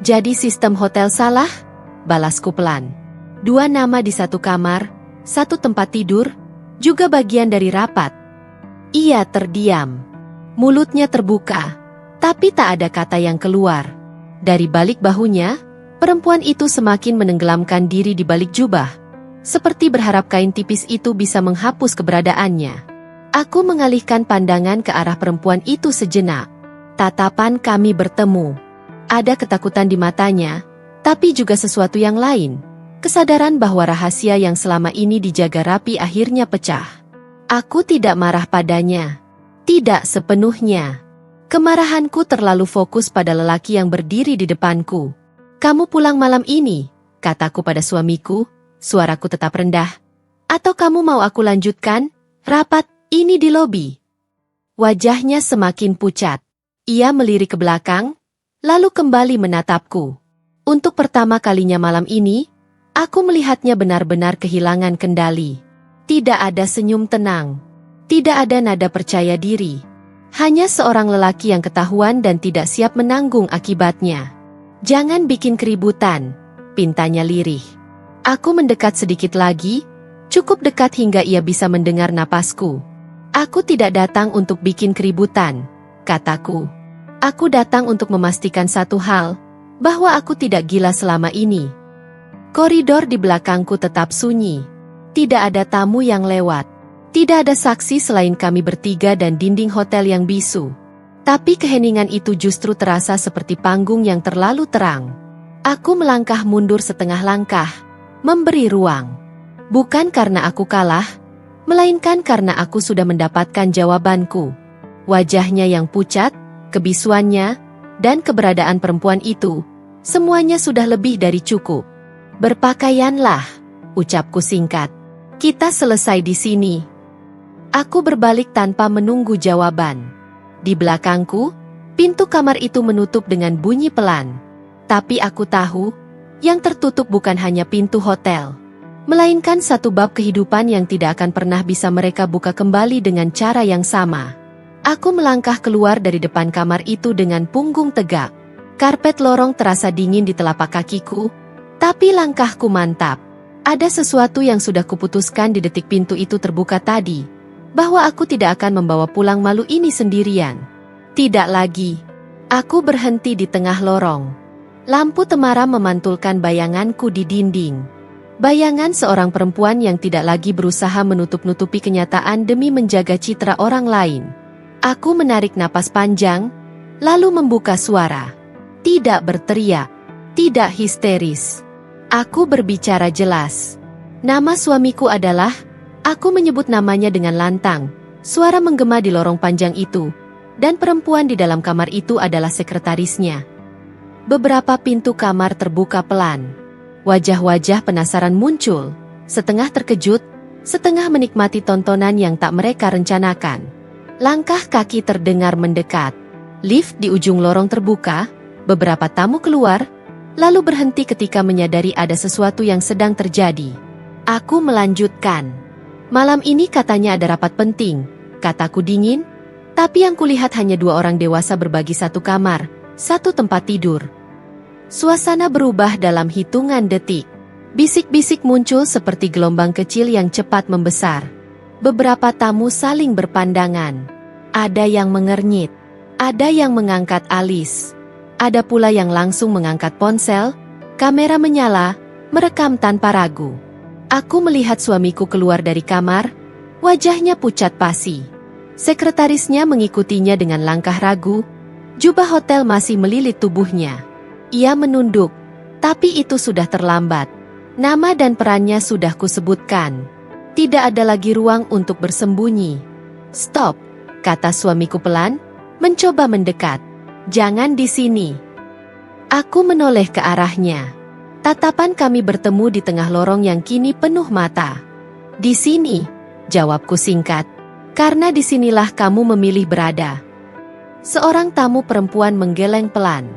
[SPEAKER 1] "Jadi sistem hotel salah?" balasku pelan. 2 nama di satu kamar, 1 tempat tidur, juga bagian dari rapat. Ia terdiam. Mulutnya terbuka, tapi tak ada kata yang keluar. Dari balik bahunya, perempuan itu semakin menenggelamkan diri di balik jubah, seperti berharap kain tipis itu bisa menghapus keberadaannya. Aku mengalihkan pandangan ke arah perempuan itu sejenak. Tatapan kami bertemu. Ada ketakutan di matanya, tapi juga sesuatu yang lain. Kesadaran bahwa rahasia yang selama ini dijaga rapi akhirnya pecah. Aku tidak marah padanya. Tidak sepenuhnya. Kemarahanku terlalu fokus pada lelaki yang berdiri di depanku. "Kamu pulang malam ini," kataku pada suamiku, suaraku tetap rendah. "Atau kamu mau aku lanjutkan rapat ini di lobi?" Wajahnya semakin pucat. Ia melirik ke belakang, lalu kembali menatapku. Untuk pertama kalinya malam ini, aku melihatnya benar-benar kehilangan kendali. Tidak ada senyum tenang. Tidak ada nada percaya diri. Hanya seorang lelaki yang ketahuan dan tidak siap menanggung akibatnya. "Jangan bikin keributan," pintanya lirih. Aku mendekat sedikit lagi, cukup dekat hingga ia bisa mendengar napasku. "Aku tidak datang untuk bikin keributan," kataku. "Aku datang untuk memastikan satu hal, bahwa aku tidak gila selama ini." Koridor di belakangku tetap sunyi. Tidak ada tamu yang lewat. Tidak ada saksi selain kami bertiga dan dinding hotel yang bisu. Tapi keheningan itu justru terasa seperti panggung yang terlalu terang. Aku melangkah mundur setengah langkah, memberi ruang. Bukan karena aku kalah, melainkan karena aku sudah mendapatkan jawabanku. Wajahnya yang pucat, kebisuannya, dan keberadaan perempuan itu, semuanya sudah lebih dari cukup. "Berpakaianlah," ucapku singkat. "Kita selesai di sini." Aku berbalik tanpa menunggu jawaban. Di belakangku, pintu kamar itu menutup dengan bunyi pelan. Tapi aku tahu, yang tertutup bukan hanya pintu hotel, melainkan satu bab kehidupan yang tidak akan pernah bisa mereka buka kembali dengan cara yang sama. Aku melangkah keluar dari depan kamar itu dengan punggung tegak. Karpet lorong terasa dingin di telapak kakiku, tapi langkahku mantap. Ada sesuatu yang sudah kuputuskan di detik pintu itu terbuka tadi, bahwa aku tidak akan membawa pulang malu ini sendirian. Tidak lagi. Aku berhenti di tengah lorong. Lampu temaram memantulkan bayanganku di dinding. Bayangan seorang perempuan yang tidak lagi berusaha menutup-nutupi kenyataan demi menjaga citra orang lain. Aku menarik napas panjang, lalu membuka suara. Tidak berteriak, tidak histeris. Aku berbicara jelas. Nama suamiku adalah... Aku menyebut namanya dengan lantang. Suara menggema di lorong panjang itu, dan perempuan di dalam kamar itu adalah sekretarisnya. Beberapa pintu kamar terbuka pelan. Wajah-wajah penasaran muncul, setengah terkejut, setengah menikmati tontonan yang tak mereka rencanakan. Langkah kaki terdengar mendekat. Lift di ujung lorong terbuka, beberapa tamu keluar, lalu berhenti ketika menyadari ada sesuatu yang sedang terjadi. Aku melanjutkan. "Malam ini katanya ada rapat penting," kataku dingin, tapi yang kulihat hanya dua orang dewasa berbagi satu kamar, satu tempat tidur. Suasana berubah dalam hitungan detik. Bisik-bisik muncul seperti gelombang kecil yang cepat membesar. Beberapa tamu saling berpandangan. Ada yang mengernyit, ada yang mengangkat alis, ada pula yang langsung mengangkat ponsel, kamera menyala, merekam tanpa ragu. Aku melihat suamiku keluar dari kamar, wajahnya pucat pasi. Sekretarisnya mengikutinya dengan langkah ragu, jubah hotel masih melilit tubuhnya. Ia menunduk, tapi itu sudah terlambat. Nama dan perannya sudah kusebutkan. Tidak ada lagi ruang untuk bersembunyi. "Stop," kata suamiku pelan, mencoba mendekat. "Jangan di sini." Aku menoleh ke arahnya. Tatapan kami bertemu di tengah lorong yang kini penuh mata. "Di sini," jawabku singkat, "karena disinilah kamu memilih berada." Seorang tamu perempuan menggeleng pelan.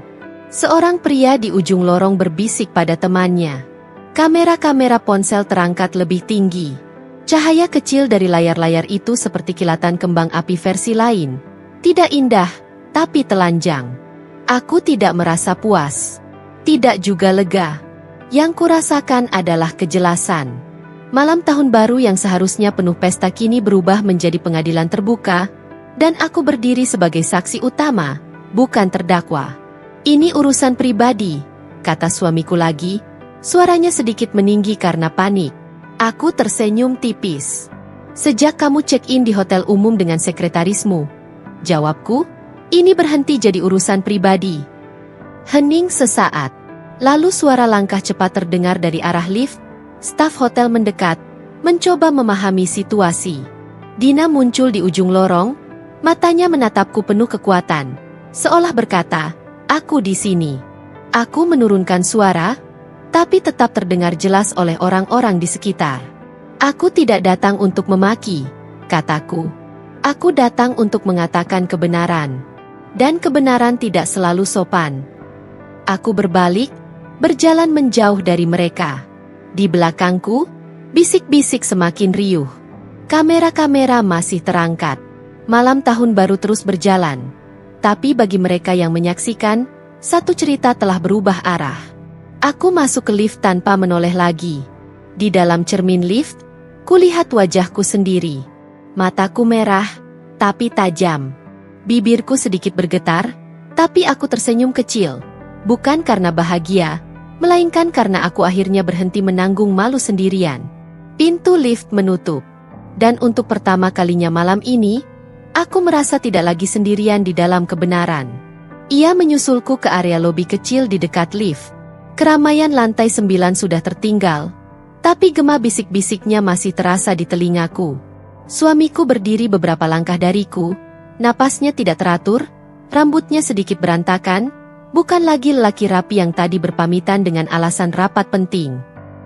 [SPEAKER 1] Seorang pria di ujung lorong berbisik pada temannya. Kamera-kamera ponsel terangkat lebih tinggi. Cahaya kecil dari layar-layar itu seperti kilatan kembang api versi lain. Tidak indah, tapi telanjang. Aku tidak merasa puas. Tidak juga lega. Yang kurasakan adalah kejelasan. Malam tahun baru yang seharusnya penuh pesta kini berubah menjadi pengadilan terbuka, dan aku berdiri sebagai saksi utama, bukan terdakwa. "Ini urusan pribadi," kata suamiku lagi, suaranya sedikit meninggi karena panik. Aku tersenyum tipis. "Sejak kamu check-in di hotel umum dengan sekretarismu," jawabku, "ini berhenti jadi urusan pribadi." Hening sesaat. Lalu suara langkah cepat terdengar dari arah lift. Staf hotel mendekat, mencoba memahami situasi. Dina muncul di ujung lorong, Matanya menatapku penuh kekuatan, seolah berkata, "Aku di sini." Aku menurunkan suara, tapi tetap terdengar jelas oleh orang-orang di sekitar. "Aku tidak datang untuk memaki," kataku. "Aku datang untuk mengatakan kebenaran. Dan kebenaran tidak selalu sopan." Aku berbalik, berjalan menjauh dari mereka. Di belakangku, bisik-bisik semakin riuh. Kamera-kamera masih terangkat. Malam tahun baru terus berjalan. Tapi bagi mereka yang menyaksikan, satu cerita telah berubah arah. Aku masuk ke lift tanpa menoleh lagi. Di dalam cermin lift, kulihat wajahku sendiri. Mataku merah, tapi tajam. Bibirku sedikit bergetar, tapi aku tersenyum kecil. Bukan karena bahagia, melainkan karena aku akhirnya berhenti menanggung malu sendirian. Pintu lift menutup. Dan untuk pertama kalinya malam ini, aku merasa tidak lagi sendirian di dalam kebenaran. Ia menyusulku ke area lobi kecil di dekat lift. Keramaian lantai 9 sudah tertinggal, tapi gema bisik-bisiknya masih terasa di telingaku. Suamiku berdiri beberapa langkah dariku, napasnya tidak teratur, rambutnya sedikit berantakan, bukan lagi lelaki rapi yang tadi berpamitan dengan alasan rapat penting.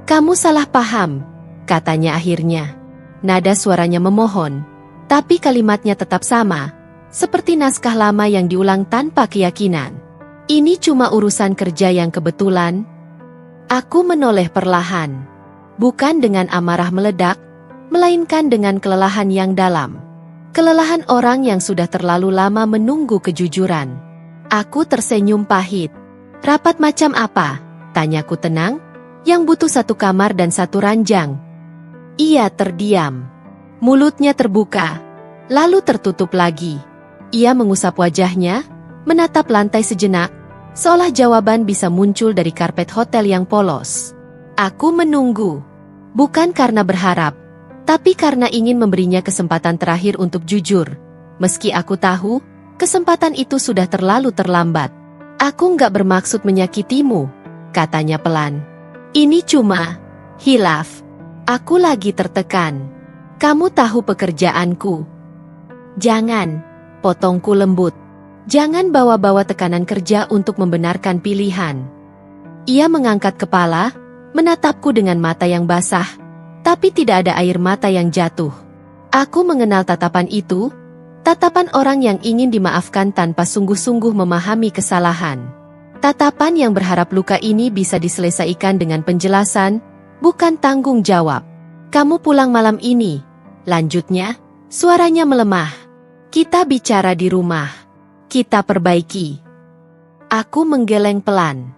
[SPEAKER 1] "Kamu salah paham," katanya akhirnya. Nada suaranya memohon, tapi kalimatnya tetap sama, seperti naskah lama yang diulang tanpa keyakinan. "Ini cuma urusan kerja yang kebetulan." Aku menoleh perlahan, bukan dengan amarah meledak, melainkan dengan kelelahan yang dalam. Kelelahan orang yang sudah terlalu lama menunggu kejujuran. Aku tersenyum pahit. "Rapat macam apa?" tanyaku tenang. "Yang butuh satu kamar dan satu ranjang." Ia terdiam. Mulutnya terbuka, lalu tertutup lagi. Ia mengusap wajahnya, menatap lantai sejenak, seolah jawaban bisa muncul dari karpet hotel yang polos. Aku menunggu, bukan karena berharap, tapi karena ingin memberinya kesempatan terakhir untuk jujur. Meski aku tahu, kesempatan itu sudah terlalu terlambat. "Aku nggak bermaksud menyakitimu," katanya pelan. "Ini cuma hilaf. Aku lagi tertekan. Kamu tahu pekerjaanku." "Jangan," potongku lembut. "Jangan bawa-bawa tekanan kerja untuk membenarkan pilihan." Ia mengangkat kepala, menatapku dengan mata yang basah, tapi tidak ada air mata yang jatuh. Aku mengenal tatapan itu, tatapan orang yang ingin dimaafkan tanpa sungguh-sungguh memahami kesalahan. Tatapan yang berharap luka ini bisa diselesaikan dengan penjelasan, bukan tanggung jawab. "Kamu pulang malam ini," lanjutnya, suaranya melemah. "Kita bicara di rumah. Kita perbaiki." Aku menggeleng pelan.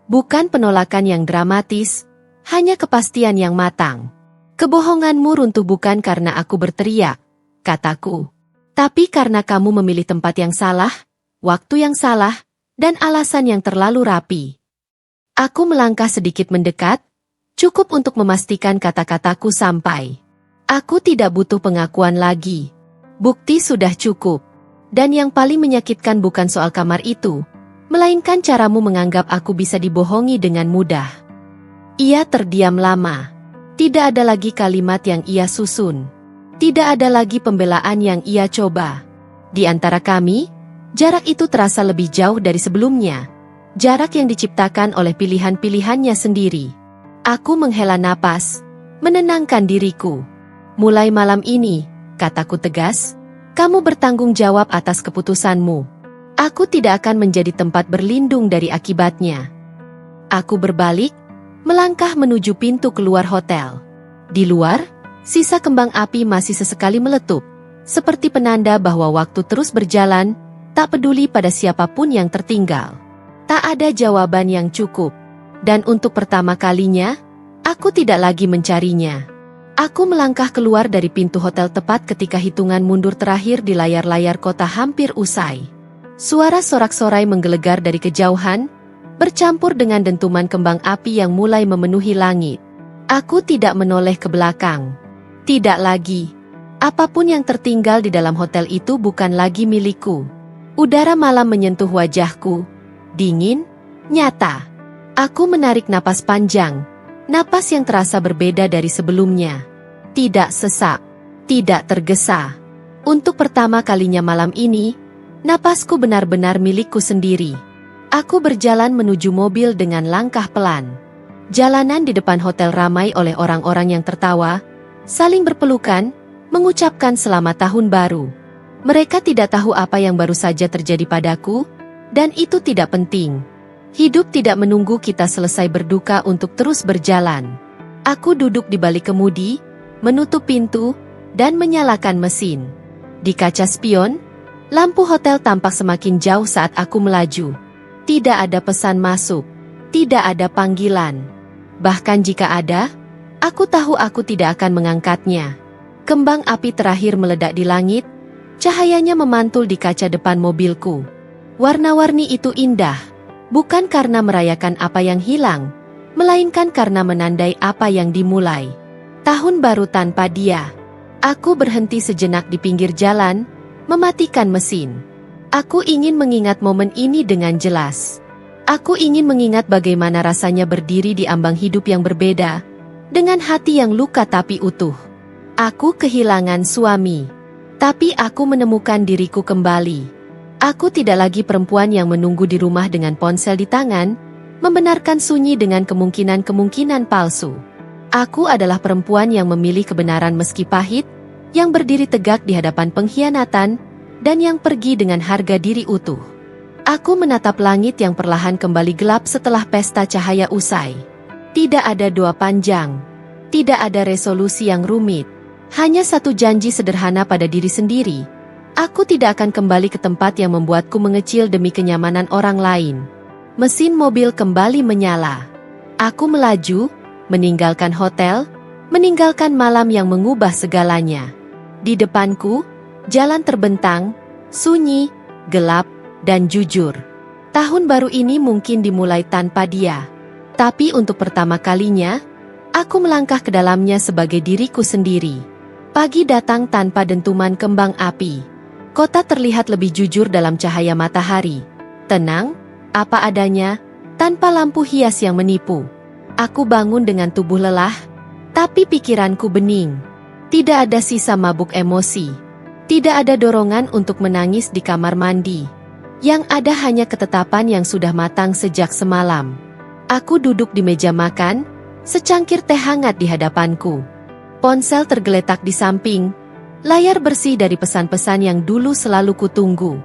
[SPEAKER 1] Bukan penolakan yang dramatis, hanya kepastian yang matang. "Kebohonganmu runtuh bukan karena aku berteriak," kataku. "Tapi karena kamu memilih tempat yang salah, waktu yang salah, dan alasan yang terlalu rapi." Aku melangkah sedikit mendekat, cukup untuk memastikan kata-kataku sampai. Aku tidak butuh pengakuan lagi. Bukti sudah cukup. Dan yang paling menyakitkan bukan soal kamar itu, melainkan caramu menganggap aku bisa dibohongi dengan mudah. Ia terdiam lama. Tidak ada lagi kalimat yang ia susun. Tidak ada lagi pembelaan yang ia coba. Di antara kami, jarak itu terasa lebih jauh dari sebelumnya. Jarak yang diciptakan oleh pilihan-pilihannya sendiri. Aku menghela napas, menenangkan diriku. "Mulai malam ini," kataku tegas, "kamu bertanggung jawab atas keputusanmu. Aku tidak akan menjadi tempat berlindung dari akibatnya." Aku berbalik, melangkah menuju pintu keluar hotel. Di luar, sisa kembang api masih sesekali meletup, seperti penanda bahwa waktu terus berjalan, tak peduli pada siapapun yang tertinggal. Tak ada jawaban yang cukup. Dan untuk pertama kalinya, aku tidak lagi mencarinya. Aku melangkah keluar dari pintu hotel tepat ketika hitungan mundur terakhir di layar-layar kota hampir usai. Suara sorak-sorai menggelegar dari kejauhan, bercampur dengan dentuman kembang api yang mulai memenuhi langit. Aku tidak menoleh ke belakang. Tidak lagi. Apapun yang tertinggal di dalam hotel itu bukan lagi milikku. Udara malam menyentuh wajahku. Dingin, nyata. Aku menarik napas panjang, napas yang terasa berbeda dari sebelumnya. Tidak sesak, tidak tergesa. Untuk pertama kalinya malam ini, napasku benar-benar milikku sendiri. Aku berjalan menuju mobil dengan langkah pelan. Jalanan di depan hotel ramai oleh orang-orang yang tertawa, saling berpelukan, mengucapkan selamat tahun baru. Mereka tidak tahu apa yang baru saja terjadi padaku, dan itu tidak penting. Hidup tidak menunggu kita selesai berduka untuk terus berjalan. Aku duduk di balik kemudi, menutup pintu, dan menyalakan mesin. Di kaca spion, lampu hotel tampak semakin jauh saat aku melaju. Tidak ada pesan masuk, tidak ada panggilan. Bahkan jika ada, aku tahu aku tidak akan mengangkatnya. Kembang api terakhir meledak di langit, cahayanya memantul di kaca depan mobilku. Warna-warni itu indah, bukan karena merayakan apa yang hilang, melainkan karena menandai apa yang dimulai. Tahun baru tanpa dia. Aku berhenti sejenak di pinggir jalan, mematikan mesin. Aku ingin mengingat momen ini dengan jelas. Aku ingin mengingat bagaimana rasanya berdiri di ambang hidup yang berbeda, dengan hati yang luka tapi utuh. Aku kehilangan suami, tapi aku menemukan diriku kembali. Aku tidak lagi perempuan yang menunggu di rumah dengan ponsel di tangan, membenarkan sunyi dengan kemungkinan-kemungkinan palsu. Aku adalah perempuan yang memilih kebenaran meski pahit, yang berdiri tegak di hadapan pengkhianatan, dan yang pergi dengan harga diri utuh. Aku menatap langit yang perlahan kembali gelap setelah pesta cahaya usai. Tidak ada doa panjang, tidak ada resolusi yang rumit, hanya satu janji sederhana pada diri sendiri. Aku tidak akan kembali ke tempat yang membuatku mengecil demi kenyamanan orang lain. Mesin mobil kembali menyala. Aku melaju, meninggalkan hotel, meninggalkan malam yang mengubah segalanya. Di depanku, jalan terbentang, sunyi, gelap, dan jujur. Tahun baru ini mungkin dimulai tanpa dia. Tapi untuk pertama kalinya, aku melangkah ke dalamnya sebagai diriku sendiri. Pagi datang tanpa dentuman kembang api. Kota terlihat lebih jujur dalam cahaya matahari. Tenang, apa adanya, tanpa lampu hias yang menipu. Aku bangun dengan tubuh lelah, tapi pikiranku bening. Tidak ada sisa mabuk emosi. Tidak ada dorongan untuk menangis di kamar mandi. Yang ada hanya ketetapan yang sudah matang sejak semalam. Aku duduk di meja makan, secangkir teh hangat di hadapanku. Ponsel tergeletak di samping, layar bersih dari pesan-pesan yang dulu selalu kutunggu.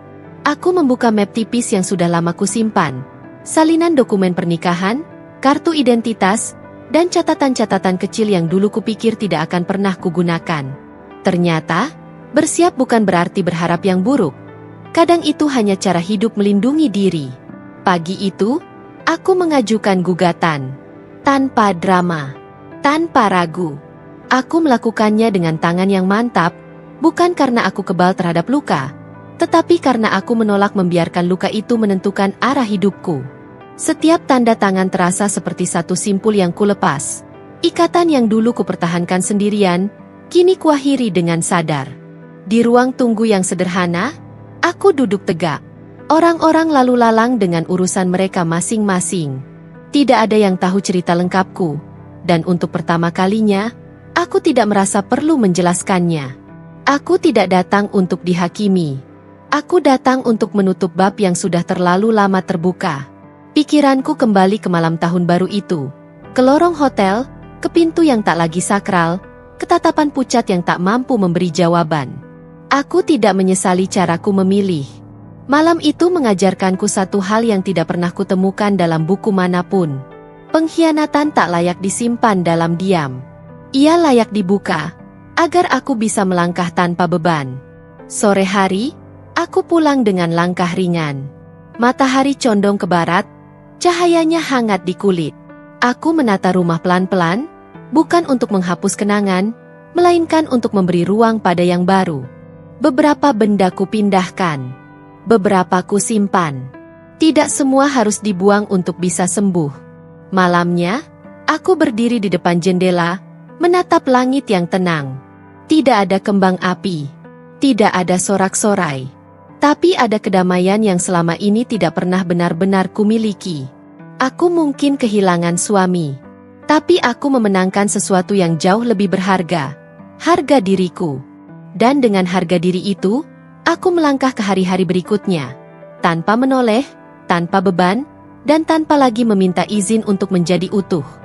[SPEAKER 1] Aku membuka map tipis yang sudah lama kusimpan. Salinan dokumen pernikahan, kartu identitas, dan catatan-catatan kecil yang dulu kupikir tidak akan pernah kugunakan. Ternyata, bersiap bukan berarti berharap yang buruk. Kadang itu hanya cara hidup melindungi diri. Pagi itu, aku mengajukan gugatan. Tanpa drama, tanpa ragu. Aku melakukannya dengan tangan yang mantap, bukan karena aku kebal terhadap luka, tetapi karena aku menolak membiarkan luka itu menentukan arah hidupku. Setiap tanda tangan terasa seperti satu simpul yang kulepas. Ikatan yang dulu kupertahankan sendirian, kini kuakhiri dengan sadar. Di ruang tunggu yang sederhana, aku duduk tegak. Orang-orang lalu lalang dengan urusan mereka masing-masing. Tidak ada yang tahu cerita lengkapku, dan untuk pertama kalinya, aku tidak merasa perlu menjelaskannya. Aku tidak datang untuk dihakimi. Aku datang untuk menutup bab yang sudah terlalu lama terbuka. Pikiranku kembali ke malam tahun baru itu, ke lorong hotel, ke pintu yang tak lagi sakral, ke tatapan pucat yang tak mampu memberi jawaban. Aku tidak menyesali caraku memilih. Malam itu mengajarkanku satu hal yang tidak pernah kutemukan dalam buku manapun. Pengkhianatan tak layak disimpan dalam diam. Ia layak dibuka, agar aku bisa melangkah tanpa beban. Sore hari, aku pulang dengan langkah ringan. Matahari condong ke barat, cahayanya hangat di kulit. Aku menata rumah pelan-pelan, bukan untuk menghapus kenangan, melainkan untuk memberi ruang pada yang baru. Beberapa benda kupindahkan, beberapa kusimpan. Tidak semua harus dibuang untuk bisa sembuh. Malamnya, aku berdiri di depan jendela, menatap langit yang tenang. Tidak ada kembang api, tidak ada sorak-sorai. Tapi ada kedamaian yang selama ini tidak pernah benar-benar kumiliki. Aku mungkin kehilangan suami, tapi aku memenangkan sesuatu yang jauh lebih berharga. Harga diriku. Dan dengan harga diri itu, aku melangkah ke hari-hari berikutnya. Tanpa menoleh, tanpa beban, dan tanpa lagi meminta izin untuk menjadi utuh.